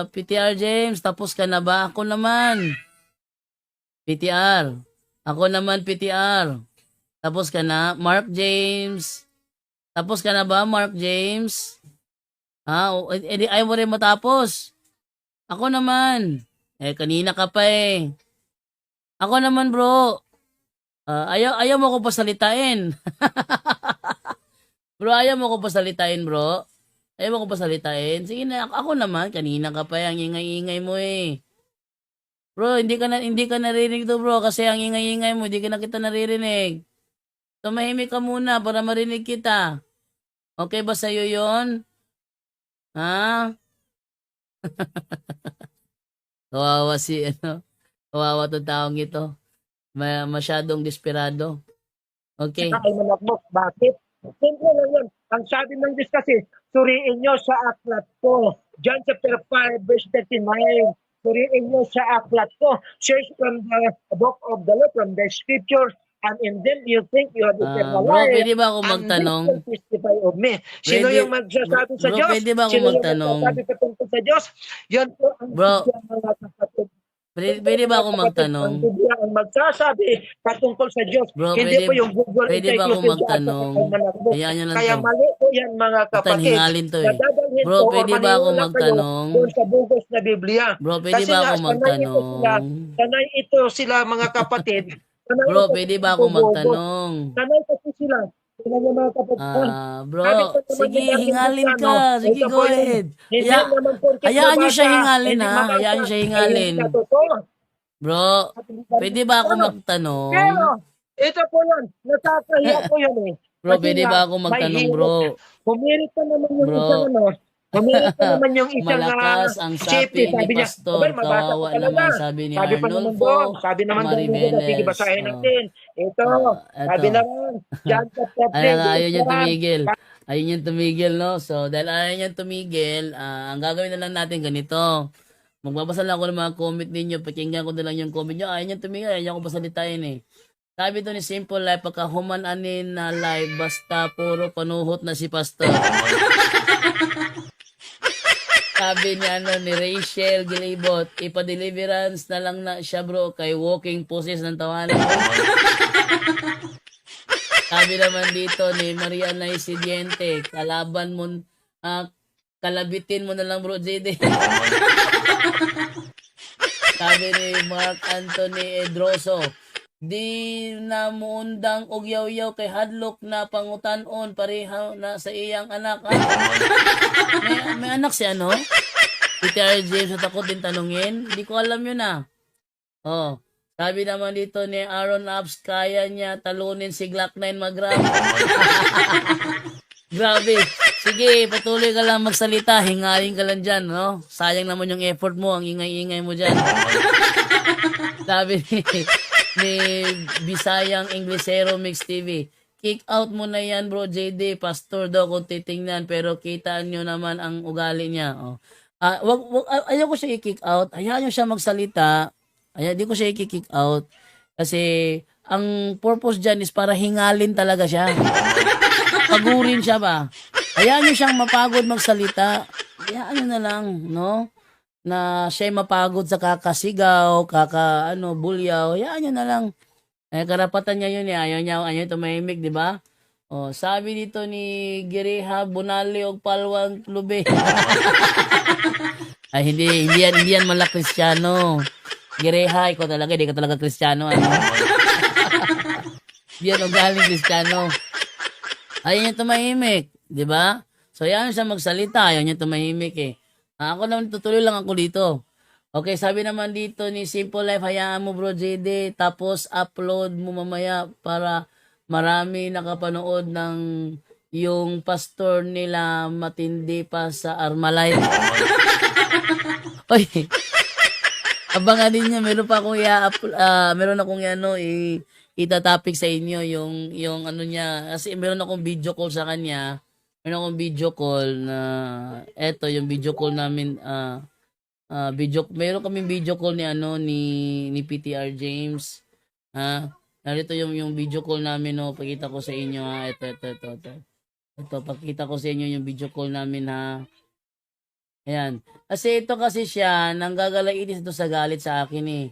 PTR James, tapos ka na ba? Ako naman. PTR. Ako naman, PTR. Tapos ka na? Mark James. Tapos ka na ba, Mark James? Ayaw mo rin matapos. Ako naman. Kanina ka pa eh. Ako naman, bro. Ayaw mo ko pasalitain. Bro, ayaw mo ko pasalitain, bro. Ayaw mo ko pasalitain. Sige na, ako naman. Kanina ka pa ang ingay-ingay mo eh. Bro, hindi ka naririnig to, bro. Kasi ang ingay-ingay mo, hindi ka na kita naririnig. Tumahimik ka muna para marinig kita. Okay ba sa'yo yun? Kawawa kawawa tong taong ito. Masyadong desperado. Okay. Ay manakbok. Bakit? Simple lang yun. Ang sabi ng Diyos kasi, suriin nyo sa aklat ko. John chapter 5 verse 39. Suriin nyo sa aklat ko. Search from the book of the law, from the scriptures, and in them you think you have eternal Bro, life. pwede ba ako And magtanong? this will testify of me. Sino Pwede- yung magsasabi sa bro, Diyos? pwede ba ako Sino magtanong? yung magsasabi patungkol sa Diyos? Yan po ang Bro, Biblia ng mga kapatid. Pwede ba ako magtanong? Ang Biblia ang magsasabi patungkol sa Diyos. Bro, Hindi pwede- po yung Google pwede ba ako Encyclopedia magtanong? at manakbok. Hayaan nyo lang Kaya to. mali po yan, mga Basta kapatid. hingalin to eh. Nadadalhin Bro, po o pwede ba ako maniwala kayo magtanong? doon sa bugos na Biblia. Bro, pwede Kasi ba nga, ako magtanong? Sanay ito sila, mga kapatid. Sanay Bro, ito pwede sa ba ako bugos. magtanong? Sanay kasi sila. Sila yung mga kapatid. Bro, Sabi ko naman sige, yung dating hingalin Kristiyano, ka. Sige, ito go po yun. ahead. Hindi Haya- naman porket hayaan nyo siya mabasa, hingalin, hindi ha? mabasa, Hayaan nyo siya ay hingalin. hindi totoo. Bro, pwede ba ako magtanong? Pero, ito po yun. Nakakahiya po yun eh. Bro, Kasi pwede nga, ba ako magtanong, may bro? Humirit pa naman yung Bro. isang ano. Humirit pa naman yung isang Malakas ang chiefy. sapi ni Sabi niya, Pastor. abay, mabasa ko Kawawa talaga. naman, sabi ni Sabi pa naman Arnulfo doon, sabi naman doon, sige Mariveles. basahin Oh. natin. Ito, sabi Eto. naman, John chapter 3, Ayaw nga, ayaw niya verse 1. tumigil. Ayaw niya tumigil, no? So, dahil ayaw niya tumigil, ang gagawin na lang natin ganito. Magbabasa lang ako ng mga comment ninyo. Pakinggan ko na lang yung comment nyo. Ayaw niya tumigil, ayaw niya ko pasalitain eh. Sabi to ni Simple Life, pagka humananin na live, basta puro panuhot na si Pastor. Sabi ni ni Rachel Gilibot, ipa-deliverance na lang na siya bro kay walking poses ng tawanan. Sabi naman dito ni Mariana Isidiente, kalaban mo, kalabitin mo na lang bro JD. Sabi ni Mark Anthony Edroso, di na muundang og yaw-yaw kay hadlok na pangutanon pareha na sa iyang anak. May anak si ano? Peter James na takot din tanungin. Hindi ko alam yun Oh. Sabi naman dito ni Aaron Abs, kaya niya talunin si Glock 9 mag-grab. Grabe. Sige, patuloy ka lang magsalita. Hingaling ka lang dyan, no? Sayang naman yung effort mo. Ang ingay-ingay mo dyan. Sabi ni Bisayang Inglesero Mix TV, kick out mo na yan bro JD, pastor daw kung titingnan, pero kita nyo naman ang ugali niya. Ayaw ko siya i-kick out, hayaan nyo siya magsalita, di ko siya i-kick out, kasi ang purpose dyan is para hingalin talaga siya. Pagurin siya ba? Hayaan nyo siyang mapagod magsalita, hayaan nyo na lang, no? Na siya mapagod sa kakasigaw, bulyaw, hayaan nyo na lang. Karapatan niya yun ayaw niya tumahimik, di ba? Sabi dito ni Giriha, Bunali og Palwang Lube. Ay, hindi yan mala Kristiyano. Giriha, ikaw talaga, di ka talaga Kristiyano, ano? Di yan ugaling Kristiyano. Ayaw niya tumahimik, di ba? So, yan siya magsalita, ayaw niya tumahimik eh. Ako naman, tutuloy lang ako dito. Okay, sabi naman dito ni Simple Life, hayaan mo bro JD, tapos upload mo mamaya para marami nakapanood ng yung pastor nila matindi pa sa Armalite. Oy, abangan din niya, meron pa akong meron akong itatopic sa inyo yung ano niya, kasi meron akong video call sa kanya. Meron akong video call na eto yung video call namin meron kaming video call ni PTR James. Narito yung video call namin pakita ko sa inyo ito. Ito pakita ko sa inyo yung video call namin Ayan. Kasi ito kasi siya nanggagalaidis ito sa galit sa akin eh.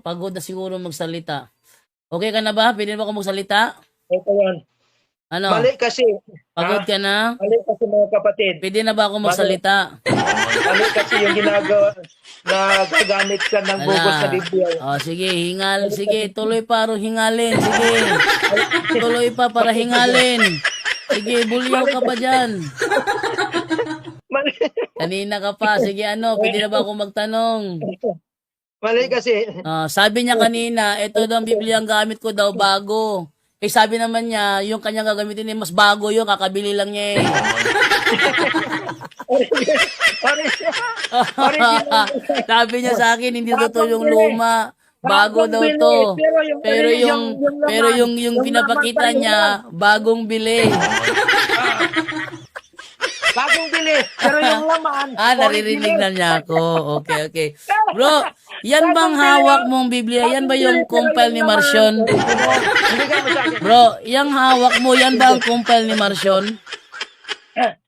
Pagod na siguro magsalita. Okay ka na ba? Pwede ba ako magsalita? Ito yan. Mali kasi. Pagod ka na? Mali kasi mga kapatid. Pwede na ba ako magsalita? Mali kasi yung ginagawa na gagamit ka ng bugos na Biblia. Sige, hingal. Sige, tuloy pa ro hingalin. Sige. Tuloy pa para hingalin. Sige, bulyaw ka pa dyan. Mali. Kanina ka pa. Sige, pwede na ba ako magtanong? Mali kasi. Sabi niya kanina, ito daw ang Biblia ang gamit ko daw bago. Sabi naman niya, yung kanyang gagamitin mas bago yun, kakabili lang niya eh. Sabi niya sa akin, hindi totoo yung luma. Bago daw to. Pero yung pinapakita niya, bagong bili. Bagong bili. Pero yung laman. Naririnig na niya ako. Okay. Bro, yan bang hawak mong Biblia? Yan ba yung compile ni Marcion? Bro, yung hawak mo, yan ba ang compile ni Marcion?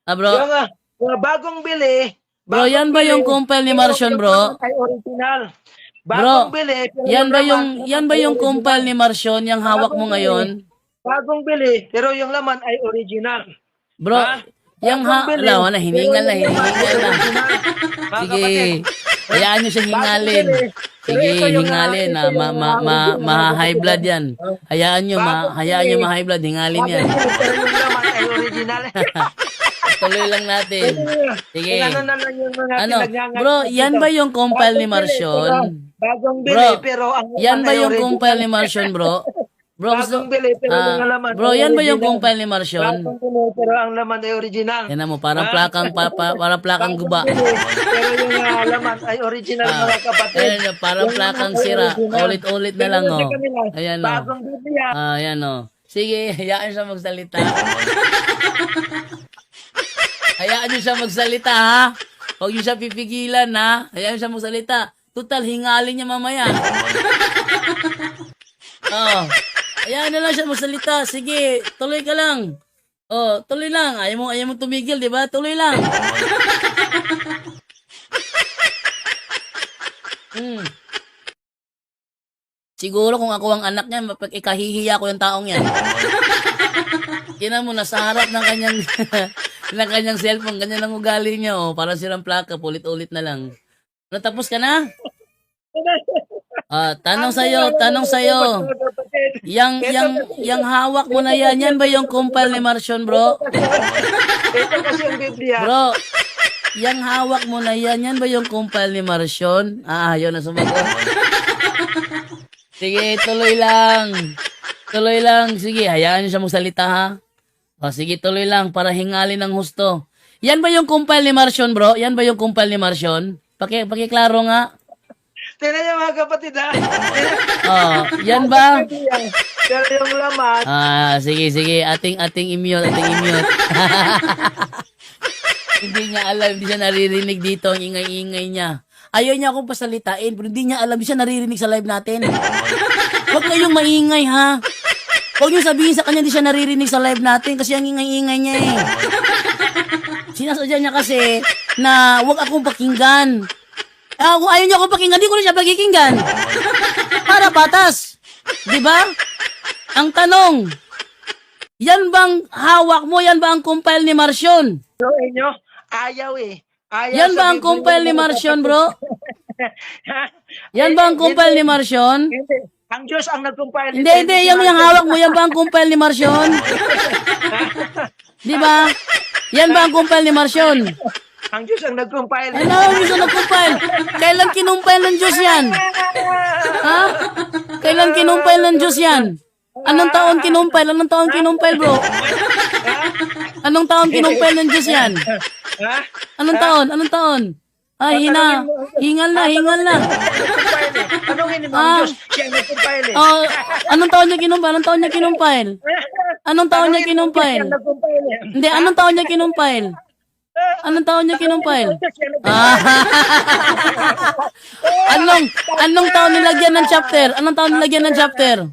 Bro? Yung bagong bili. Bro, yan ba yung compile ni Marcion, bro? Ay original. Bro, Bagong bili. yan ba yung compile ni Marcion, yung hawak mo ngayon? Bagong bili, pero yung laman ay original. Bro, wala na, hiningal na. Sige, hayaan nyo siya hingalin. Sige, hingalin. Ma-high blood yan. Hayaan nyo ma-high blood, hingalin yan. Pero yung laman ay original. Tuloy lang natin. Sige. Ano, bro, yan ba yung compile ni Marcion? Bagong bili, Bro, pero ang yan ba ay yung original. compile ni Marcion, bro? Bro, gusto, Bagong bili, pero yung laman bro, ay yan ba yung original. kumpal ni Marcion? Bagong bili, pero ang laman ay original. Yan mo, parang plakang, parang plakang guba. Bagong bili, pero yung laman ay original, mga kapatid. Ayan, parang Yung plakang laman ay sira. original. Ulit-ulit na lang, Ganun oh. sa kanila. Ayan, oh. Bagong Biblia. Ayan, oh. Sige, hayaan siya magsalita. Hayaan niyo siya magsalita, ha? Huwag niyo siya pipigilan, ha? Hayaan siya magsalita. Total, hingalin niya mamaya. Oh. Hayaan na lang siya magsalita. Sige, tuloy ka lang. Oh, tuloy lang. Ayaw mo tumigil, di ba? Tuloy lang. Siguro kung ako ang anak niya, ikahihiya ko yung taong yan. Kina mo, nasa harap ng kanyang ng kanyang cellphone, ganyan lang ugali niya, oh. Parang sirang plaka, ulit-ulit na lang. Natapos ka na? Tanong sa'yo. Yang hawak mo na yan ba yung kumpal ni Marcion, bro? Ito kasi ang Biblia. Bro, yang hawak mo na yan ba yung kumpal ni Marcion? Ayaw na sumagot. Sige, tuloy lang. Tuloy lang. Sige, hayaan niyo siya magsalita, ha? Sige, tuloy lang para hingalin ng husto. Yan ba yung kumpal ni Marcion, bro? Yan ba yung kumpal ni Marcion? Pakiklaro nga. Tingnan niyo, mga kapatid, ha? Yan ba? Pero yung laman, Sige. Ating i-mute. Hindi niya alam, hindi siya naririnig dito ang ingay-ingay niya. Ayaw niya akong pasalitain, pero hindi niya alam, hindi siya naririnig sa live natin. Huwag kayong maingay, ha? Huwag niyo sabihin sa kanya, hindi siya naririnig sa live natin kasi ang ingay-ingay niya, eh. Sinasadya niya kasi na huwag akong pakinggan. Kung ayaw niya akong pakinggan, di ko rin siya pakikinggan. Para batas. Di ba? Ang tanong, yan bang hawak mo, yan ba ang kumpal ni Marcion? so inyo, ayaw eh. Ayaw Yan sa ba ang Biblia, kumpal ni mga Marcion, kapatid. bro? Yan ba ang kumpal ni Marcion? Hindi. Ang Diyos ang nagkumpile. Hindi. Yung hawak mo, yan ba ang kumpal ni Marcion? Di ba? Yan ba ang kumpal ni Marcion? Ang Diyos ang nagkumpile. Ano ang gusto nag-compile? Kailan kinumpile ng Diyos yan? Ha? Kailan kinumpile ng Diyos yan? Anong taon kinumpile? Anong taon kinumpile, bro? Anong taon kinumpile ng Diyos yan? Ha? Anong taon? Anong taon? Ay, hingal na. Anong hindi mo ang Diyos? Siya ang nagkumpile eh. Anong taon niya kinumpile? Anong taon niya kinumpile? Anong taon niya kinumpile? Siya ang nagkumpile eh. Hindi, anong taon niya kinumpile? Anong taon niya kinumpile? Anong taon nilagyan ng chapter? Anong taon nilagyan ng chapter?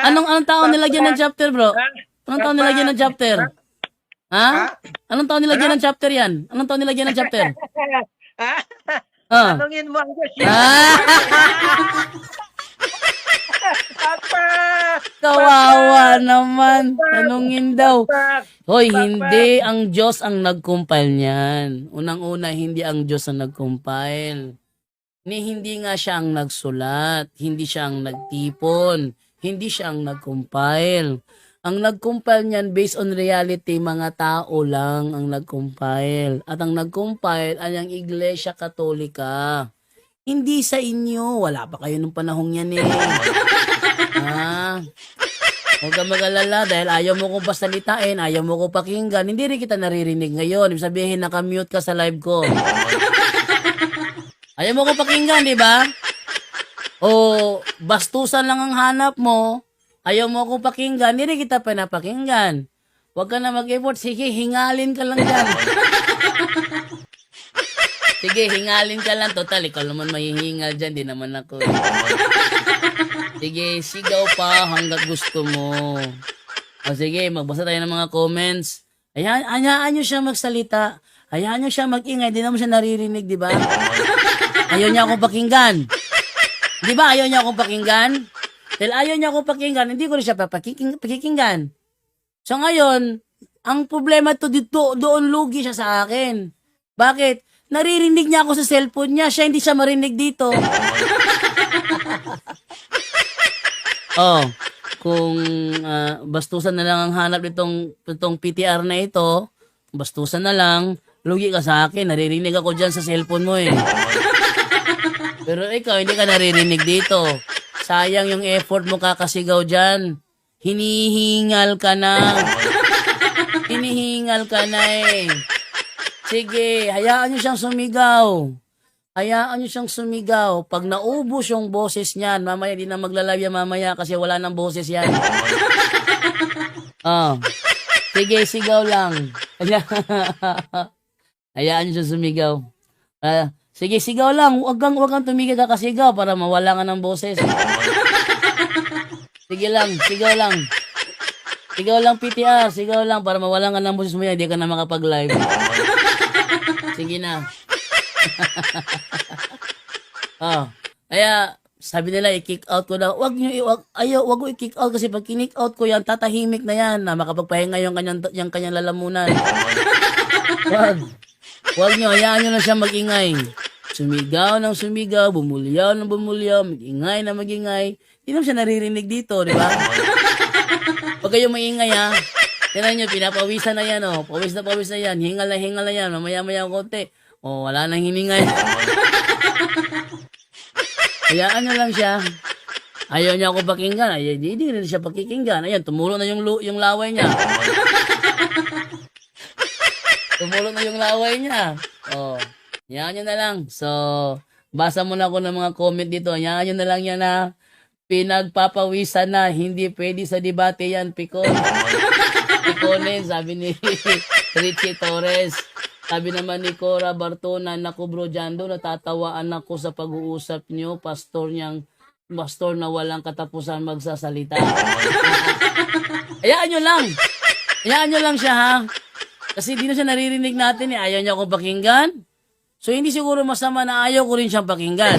Anong taon nilagyan ng chapter, bro? Anong taon nilagyan ng chapter? Ha? Anong taon nilagyan ng chapter yan? Anong taon nilagyan ng chapter? Tanungin mo ang Diyos. Kawawa naman. Tanungin daw. Hoy, hindi ang Diyos ang nag-compile niyan. Unang-una, hindi ang Diyos ang nag-compile. Hindi nga siya ang nagsulat. Hindi siya ang nagtipon. Hindi siya ang nag-compile. Ang nag-compile niyan based on reality, mga tao lang ang nag-compile. At ang nag-compile ay ang Iglesia Katolika. Hindi sa inyo. Wala pa kayo nung panahong yan eh. Huwag ka mag-alala dahil ayaw mo kong pasalitain, ayaw mo kong pakinggan. Hindi rin kita naririnig ngayon. Ibig sabihin, nakamute ka sa live ko. Ayaw mo kong pakinggan, di ba? O bastusan lang ang hanap mo. Ayaw mo akong pakinggan, hindi kita pinapakinggan. Huwag ka na mag-effort. Sige, hingalin ka lang dyan. Sige, hingalin ka lang. Total, ikaw naman mahihingal dyan. Di naman ako. Sige, sigaw pa hanggat gusto mo. O sige, magbasa tayo ng mga comments. Hayaan nyo siya magsalita. Hayaan nyo siya mag-ingay. Di naman siya naririnig, di ba? Ayaw niya akong pakinggan. Di ba ayaw niya akong pakinggan? Dahil ayaw niya akong pakinggan, hindi ko rin siya pakikinggan. So ngayon, ang problema to dito, doon lugi siya sa akin. Bakit? Naririnig niya ako sa cellphone niya, siya hindi siya marinig dito. Kung bastusan na lang ang hanap itong PTR na ito, bastusan na lang, lugi ka sa akin, naririnig ako dyan sa cellphone mo eh. Pero ikaw, hindi ka naririnig dito. Sayang yung effort mo kakasigaw dyan. Hinihingal ka na. Hinihingal ka na eh. Sige, hayaan nyo siyang sumigaw. Hayaan nyo siyang sumigaw. Pag naubos yung boses niyan, mamaya di na maglalabya mamaya kasi wala nang boses yan. Oh. Sige, sigaw lang. Hayaan nyo siyang sumigaw. Sige, sigaw lang. Huwag kang tumigil kakasigaw para mawala ka ng boses. Sige lang, sigaw lang. Sigaw lang, PTR. Sigaw lang para mawala ka ng boses mo yan. Hindi ka na makapag-live. Sige na. Oh. Kaya, sabi nila, i-kick out ko daw. Wag ko i-kick out kasi pag kick out ko yan, tatahimik na yan na makapagpahinga yung kanyang lalamunan. Wag nyo, hayaan nyo na siya magingay. Sumigaw ng sumigaw, bumulyaw ng bumulyaw, magingay na magingay. Hindi naman siya naririnig dito, di ba? Pag kayo maingay ha, tinan nyo, pinapawisan na yan, oh. Pawis na yan, hingal na yan, mamaya-maya konti. Oh, wala nang hiningay. Hayaan nyo lang siya. Ayaw niya ako pakinggan. Hindi rin siya pakikinggan. Ayan, tumulo na yung laway niya. Tumulo na yung laway niya. Oh, hayaan nyo na lang. So, basa muna ako ng mga comment dito. Hayaan nyo na lang yan na pinagpapawisan na. Hindi pwede sa debate yan, Pikon. Pikonin, sabi ni Richie Torres. Sabi naman ni Cora Bartona, naku bro Jando, natatawaan ako sa pag-uusap nyo, pastor na walang katapusan magsasalita. Hayaan nyo lang. Hayaan nyo lang siya ha. Kasi di na siya naririnig natin eh. Ayaw niya akong pakinggan. So hindi siguro masama na ayaw ko rin siyang pakinggan.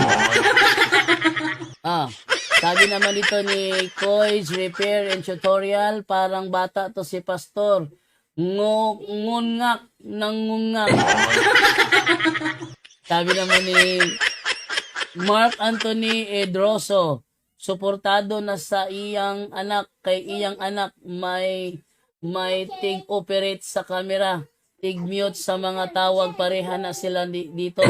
Sabi naman dito ni Koy's Repair and Tutorial, parang bata to si pastor. Ngungak. Sabi naman ni Mark Anthony Edroso, suportado na sa iyang anak, kay iyang anak may tig-operate sa camera, tig-mute sa mga tawag, pareha na sila dito.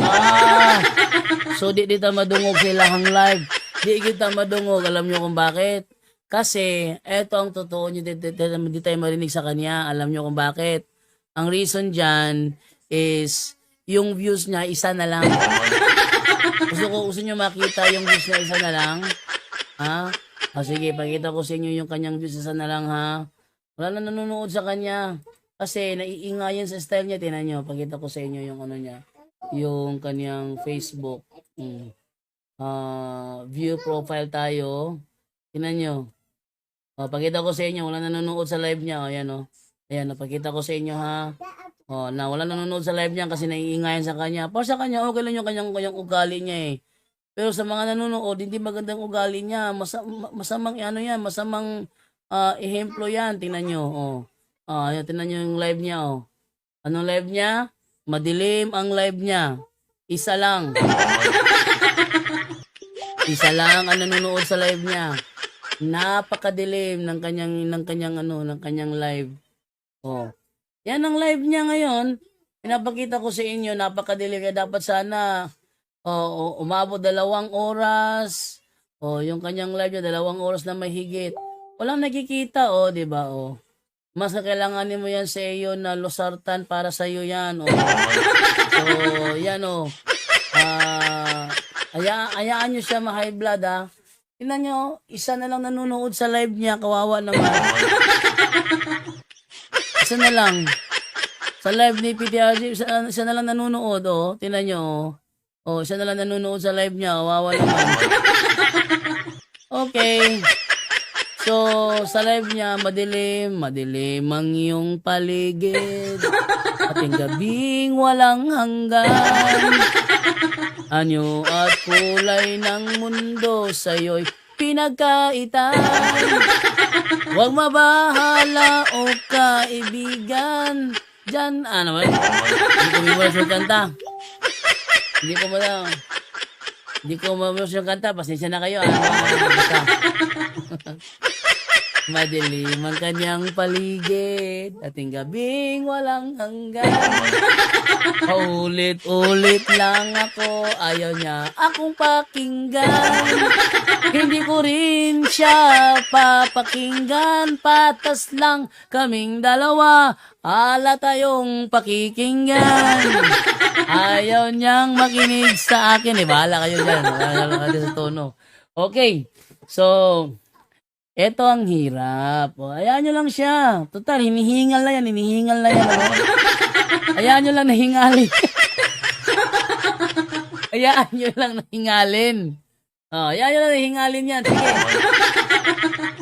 So di dito madungog sila hang live. Di kita madungog, alam nyo kung bakit? Kasi, eto ang totoo nyo, di tayo marinig sa kanya. Alam nyo kung bakit. Ang reason dyan is, yung views niya, isa na lang. Gusto nyo makita yung views niya, isa na lang? Ha? Sige, pakita ko sa inyo yung kanyang views, isa na lang ha. Wala na nanonood sa kanya. Kasi, naiingayan sa style niya. Tingnan nyo, pakita ko sa inyo yung ano niya. Yung kanyang Facebook. View profile tayo. Tingnan nyo. Pakita ko sa inyo, wala nanonood sa live niya. Ayan o. Ayan, napakita ko sa inyo ha. Na wala nanonood sa live niya kasi naiingayan sa kanya. Para sa kanya, okay lang yung kanyang ugali niya eh. Pero sa mga nanonood, hindi magandang ugali niya. Masamang ano yan, masamang ehemplo yan. Tingnan nyo. Ayan, tingnan nyo yung live niya o. Anong live niya? Madilim ang live niya. Isa lang. Isa lang ang nanonood sa live niya. Napakadilim ng kanyang live. Yan ang live niya ngayon. Pinapakita ko sa inyo, napakadilim. Kaya dapat sana umabot 2 oras. Yung kanyang live niya 2 oras na mahigit. Walang nakikita, di ba? Mas kailanganin mo yan sa iyo na losartan para sa iyo yan. So, yan hayaan nyo siya ma-high blood ha. Tingnan nyo, isa na lang nanonood sa live niya, kawawa naman. Isa na lang. Sa live ni PTRG, isa na lang nanonood, tingnan nyo, isa na lang nanonood sa live niya, kawawa naman. Okay. So, sa live niya, madilim ang iyong paligid. Ating gabing walang hanggan. Anyo at kulay ng mundo sa'yo'y pinagkaitan. Huwag mabahala o kaibigan. Diyan, ba? Hindi ko mimulas yung kanta. Hindi ko mimulas yung kanta. Pasensya na kayo. Madilim ang kanyang paligid, ating gabing walang hanggan. Paulit-ulit lang ako, ayaw niya akong pakinggan. Hindi ko rin siya papakinggan, patas lang kaming dalawa, ala tayong pakikinggan. Ayaw niyang makinig sa akin, bahala kayo dyan, bahala kayo sa tono. Okay, so, eto ang hirap. O, hayaan nyo lang siya. Total, hinihingal na yan. Ano? Hayaan nyo lang nahingalin. Hayaan nyo lang nahingalin. O, hayaan nyo lang nahingalin yan. Sige.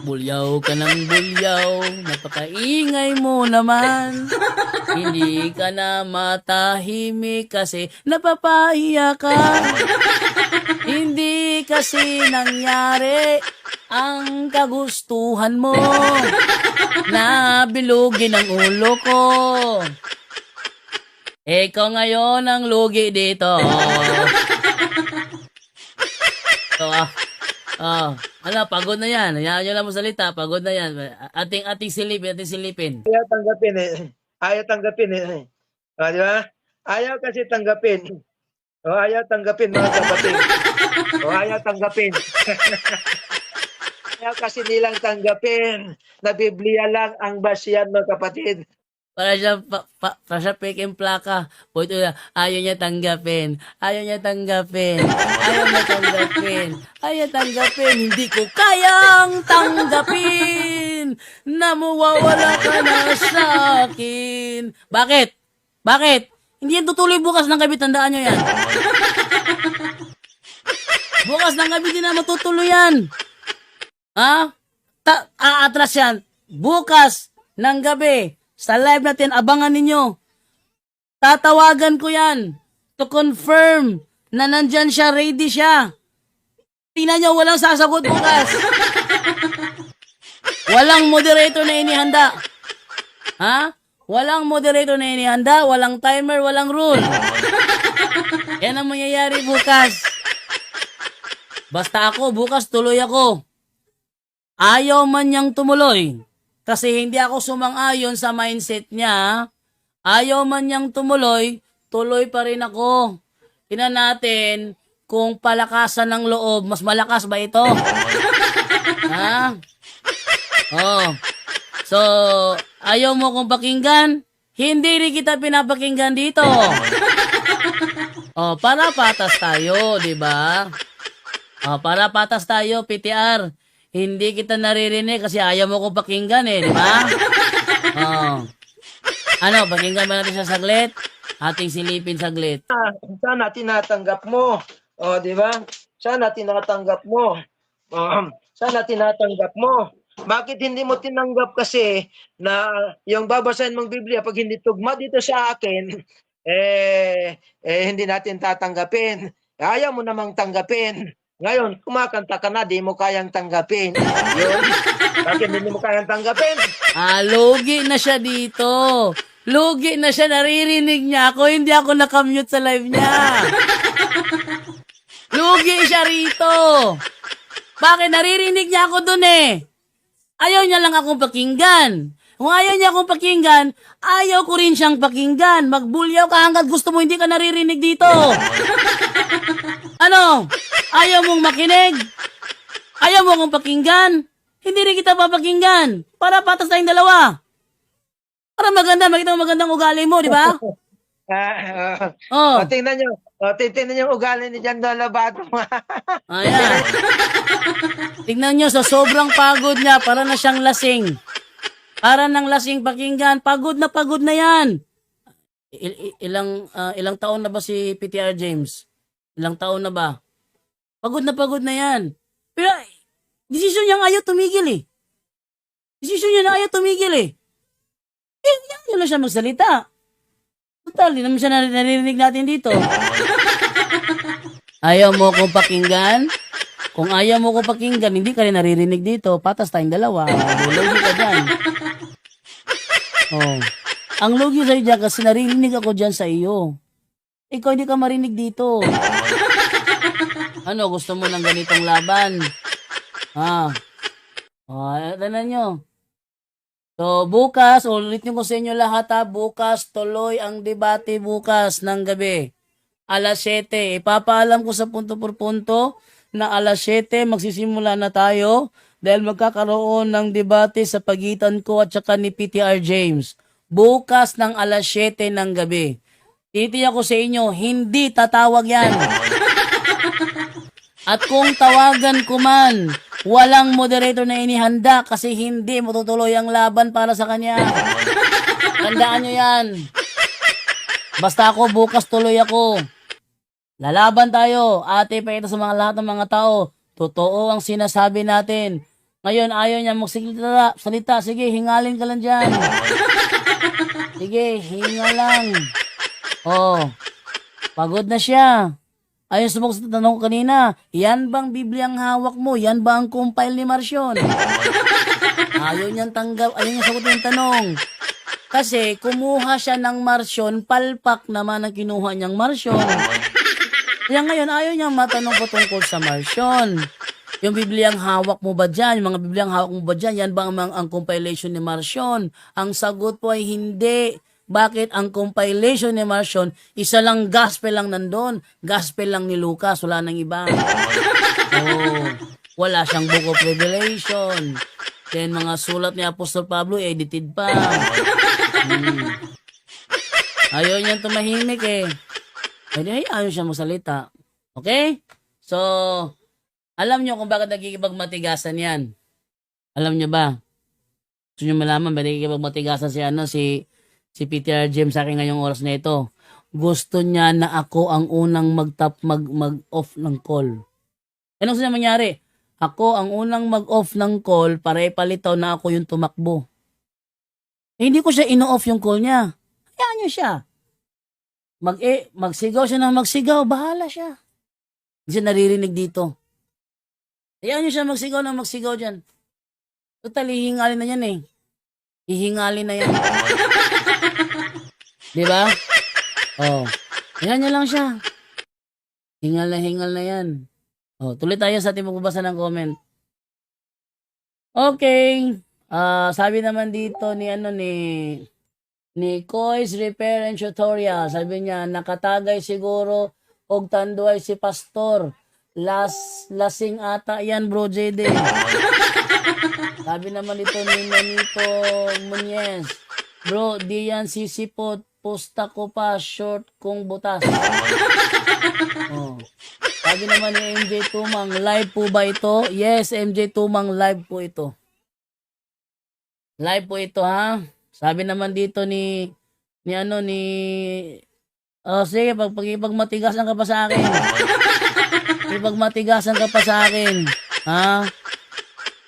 Bulyaw ka ng bulyaw. Napakaingay mo naman. Hindi ka na matahimik kasi napapahiya ka. Hindi kasi nangyari ang kagustuhan mo na bilugin ang ulo ko. Ikaw ngayon ang lugi dito. So, ano, pagod na yan. Hayaan nyo lang mo salita, pagod na yan. Ating silipin. Ayaw tanggapin eh. O, di ba? Ayaw kasi tanggapin. O, ayaw tanggapin mga kapatid. O, ayaw tanggapin. Ayaw kasi nilang tanggapin na Biblia lang ang basihan mga kapatid. Para siya peking plaka. Puto na, ayaw niya tanggapin. Ayaw tanggapin. Hindi ko kayang tanggapin na mawawala ka na sa akin. Bakit? Hindi yan tutuloy bukas ng gabi. Tandaan nyo yan. Bukas ng gabi din na matutuloy yan. Aatras yan. Bukas ng gabi. Sa live natin, abangan ninyo. Tatawagan ko yan to confirm na nandyan siya, ready siya. Tingnan nyo, walang sasagot bukas. Walang moderator na inihanda. Walang moderator na inihanda, walang timer, walang rule. Yan ang mangyayari bukas. Basta ako, bukas tuloy ako. Ayaw man niyang tumuloy. Kasi hindi ako sumang-ayon sa mindset niya. Ayaw man niyang tumuloy, tuloy pa rin ako. Tingnan natin kung palakasan ng loob, mas malakas ba ito? So, ayaw mo kong pakinggan? Hindi rin kita pinapakinggan dito. Para patas tayo, di ba? Para patas tayo, PTR. Hindi kita naririnig kasi ayaw mo kong pakinggan di ba? Pakinggan ba natin sa saglit? Ating silipin saglit. Sana tinatanggap mo. Di ba? Sana tinatanggap mo. Sana tinatanggap mo. Bakit hindi mo tinanggap kasi na yung babasahin mong Biblia pag hindi tugma dito sa akin, hindi natin tatanggapin. Ayaw mo namang tanggapin. Ngayon, kumakanta ka na, di mo kayang tanggapin. Yun. Bakit hindi mo kayang tanggapin? Lugi na siya dito. Lugi na siya, naririnig niya ako, hindi ako nakamute sa live niya. Lugi siya rito. Bakit? Naririnig niya ako dun Ayaw niya lang akong pakinggan. Kung ayaw niya akong pakinggan, ayaw ko rin siyang pakinggan. Magbulyaw ka hanggat gusto mo, hindi ka naririnig dito. Ano? Ayaw mong makinig? Ayaw mo akong pakinggan? Hindi rin kita papakinggan. Para patas tayong dalawa. Para makita mo magandang ugali mo, di ba? Tingnan nyo. Tingnan nyo yung ugali ni Jan Dolabato. Ayan. Tingnan nyo, sa sobrang pagod niya, para na siyang lasing. Para nang lasing pakinggan. Pagod na yan. Ilang taon na ba si PTR James? Ilang taon na ba? Pagod na yan. Pero, desisyon niyang ayaw tumigil Desisyon niya na ayaw tumigil Ayaw na siya magsalita. Total, di naman siya naririnig natin dito. Ayaw mo kong pakinggan? Kung ayaw mo kong pakinggan, hindi ka rin naririnig dito. Patas tayong dalawa. Lugi ka dyan. Ang lugi sa'yo dyan kasi naririnig ako dyan sa iyo. Ikaw hindi ka marinig dito. Ano, gusto mo ng ganitong laban? Tanan nyo. So, bukas, ulitin ko sa inyo lahat ha, bukas, tuloy ang debate bukas ng gabi. Alas 7. Ipapaalam ko sa punto por punto na alas 7 magsisimula na tayo dahil magkakaroon ng debate sa pagitan ko at saka ni PTR James. Bukas ng alas 7 ng gabi. Titiyak ko sa inyo, hindi tatawag yan. At kung tawagan ko man, walang moderator na inihanda kasi hindi matutuloy ang laban para sa kanya. Tandaan nyo yan. Basta ako, bukas tuloy ako. Lalaban tayo. Ate, pakita sa mga lahat ng mga tao. Totoo ang sinasabi natin. Ngayon, ayaw niya magsalita. Sige, hingalin ka lang dyan. Sige, hinga lang. Oh, pagod na siya. Ayun sumagot sa tanong ko kanina, yan bang Bibliang hawak mo? Yan ba ang compile ni Marcion? Ayaw niyang tanggap, ayaw niyang sagutin yung tanong. Kasi kumuha siya ng Marcion, palpak naman ang kinuha niyang Marcion. Kaya ngayon, ayaw niyang matanong ko tungkol sa Marcion. Yung Bibliang hawak mo ba dyan? Yung mga Bibliang hawak mo ba dyan? Yan ba ang compilation ni Marcion? Ang sagot po ay hindi. Bakit ang compilation ni Marcion, isa lang gospel lang nandun. Gospel lang ni Lucas, wala nang iba. Oh, wala siyang Book of Revelation. Then mga sulat ni Apostol Pablo, edited pa. Ayaw niyang tumahimik eh. Pwede ayaw siya magsalita. Okay? So, alam niyo kung bakit nagkikipagmatigasan yan. Alam niyo ba? Gusto niyo malaman ba nagkikipagmatigasan si PTR James sa akin ngayong oras na ito. Gusto niya na ako ang unang mag-off ng call. Ano gusto niya mangyari? Ako ang unang mag-off ng call para ipalitaw na ako yung tumakbo. Hindi ko siya ino-off yung call niya. Hayaan niyo siya. Magsigaw siya ng magsigaw, bahala siya. Hindi siya naririnig dito. Hayaan niyo siya magsigaw ng magsigaw dyan. Total, hihingalin na yan eh. Hihingalin na yan. Diba? Oh. Yan niya lang siya. Hingal na yan. Oh, tuloy tayo sa ating magbabasa ng comment. Okay. Sabi naman dito ni Kois Repair and Tutorial. Sabi niya, nakatagay siguro og tanduay si pastor. Lasing ata yan, bro JD. Sabi naman dito ni Manito Muñez. Bro, di yan sisipot. Posta ko pa, short kong butas. Oh. Sabi naman ni MJ Tumang, live po ba ito? Yes, MJ Tumang, live po ito. Live po ito, ha? Sabi naman dito sige, pagmatigasan ka pa sa akin. Pagmatigasan ka pa sa akin. Ha?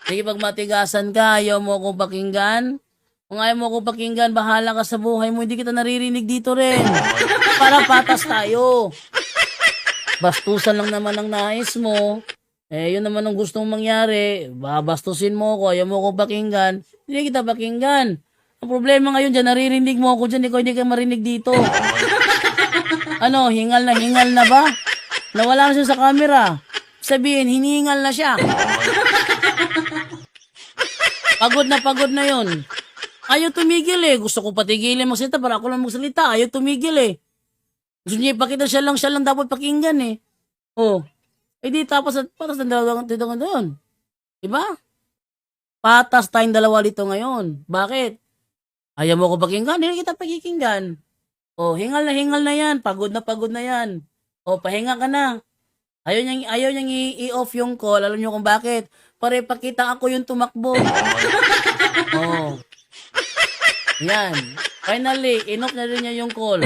Sige, pagmatigasan ka, ayaw mo akong pakinggan. Kung ayaw mo akong pakinggan, bahala ka sa buhay mo. Hindi kita naririnig dito rin. Para patas tayo. Bastusan lang naman ang nais mo. Yun naman ang gustong mangyari. Babastusin mo ako, ayaw mo akong pakinggan. Hindi kita pakinggan. Ang problema ngayon dyan, naririnig mo ako dyan, hindi ka marinig dito. Ano, hingal na ba? Nawala na siya sa camera. Sabihin, hinihingal na siya. Pagod na yun. Ayaw tumigil eh. Gusto ko patigilin magsalita para ako lang magsalita. Ayaw tumigil eh. Gusto niya ipakita siya lang dapat pakinggan eh. Oh. Di tapos patas ng dalawa dito ngayon. Diba? Patas tayong dalawa dito ngayon. Bakit? Ayaw mo ko pakinggan, hindi kita pakikinggan. Oh, hingal na yan. Pagod na yan. Oh, pahinga ka na. Ayaw niyang i-off yung call. Alam niyo kung bakit? Para ipakita ako yung tumakbo. Oh. Yan. Finally, in-off na rin niya yung call.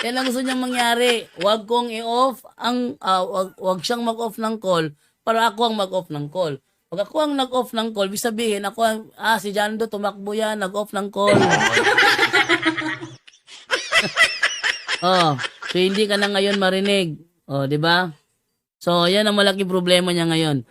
Yan ang gusto niyang mangyari. Huwag kong i-off wag siyang mag-off ng call para ako ang mag-off ng call. Pag ako ang nag-off ng call, ibig sabihin ako ang si Jando tumakbo yan, nag-off ng call. Oh, so hindi ka na ngayon marinig. Oh, 'di ba? So, yan ang malaking problema niya ngayon.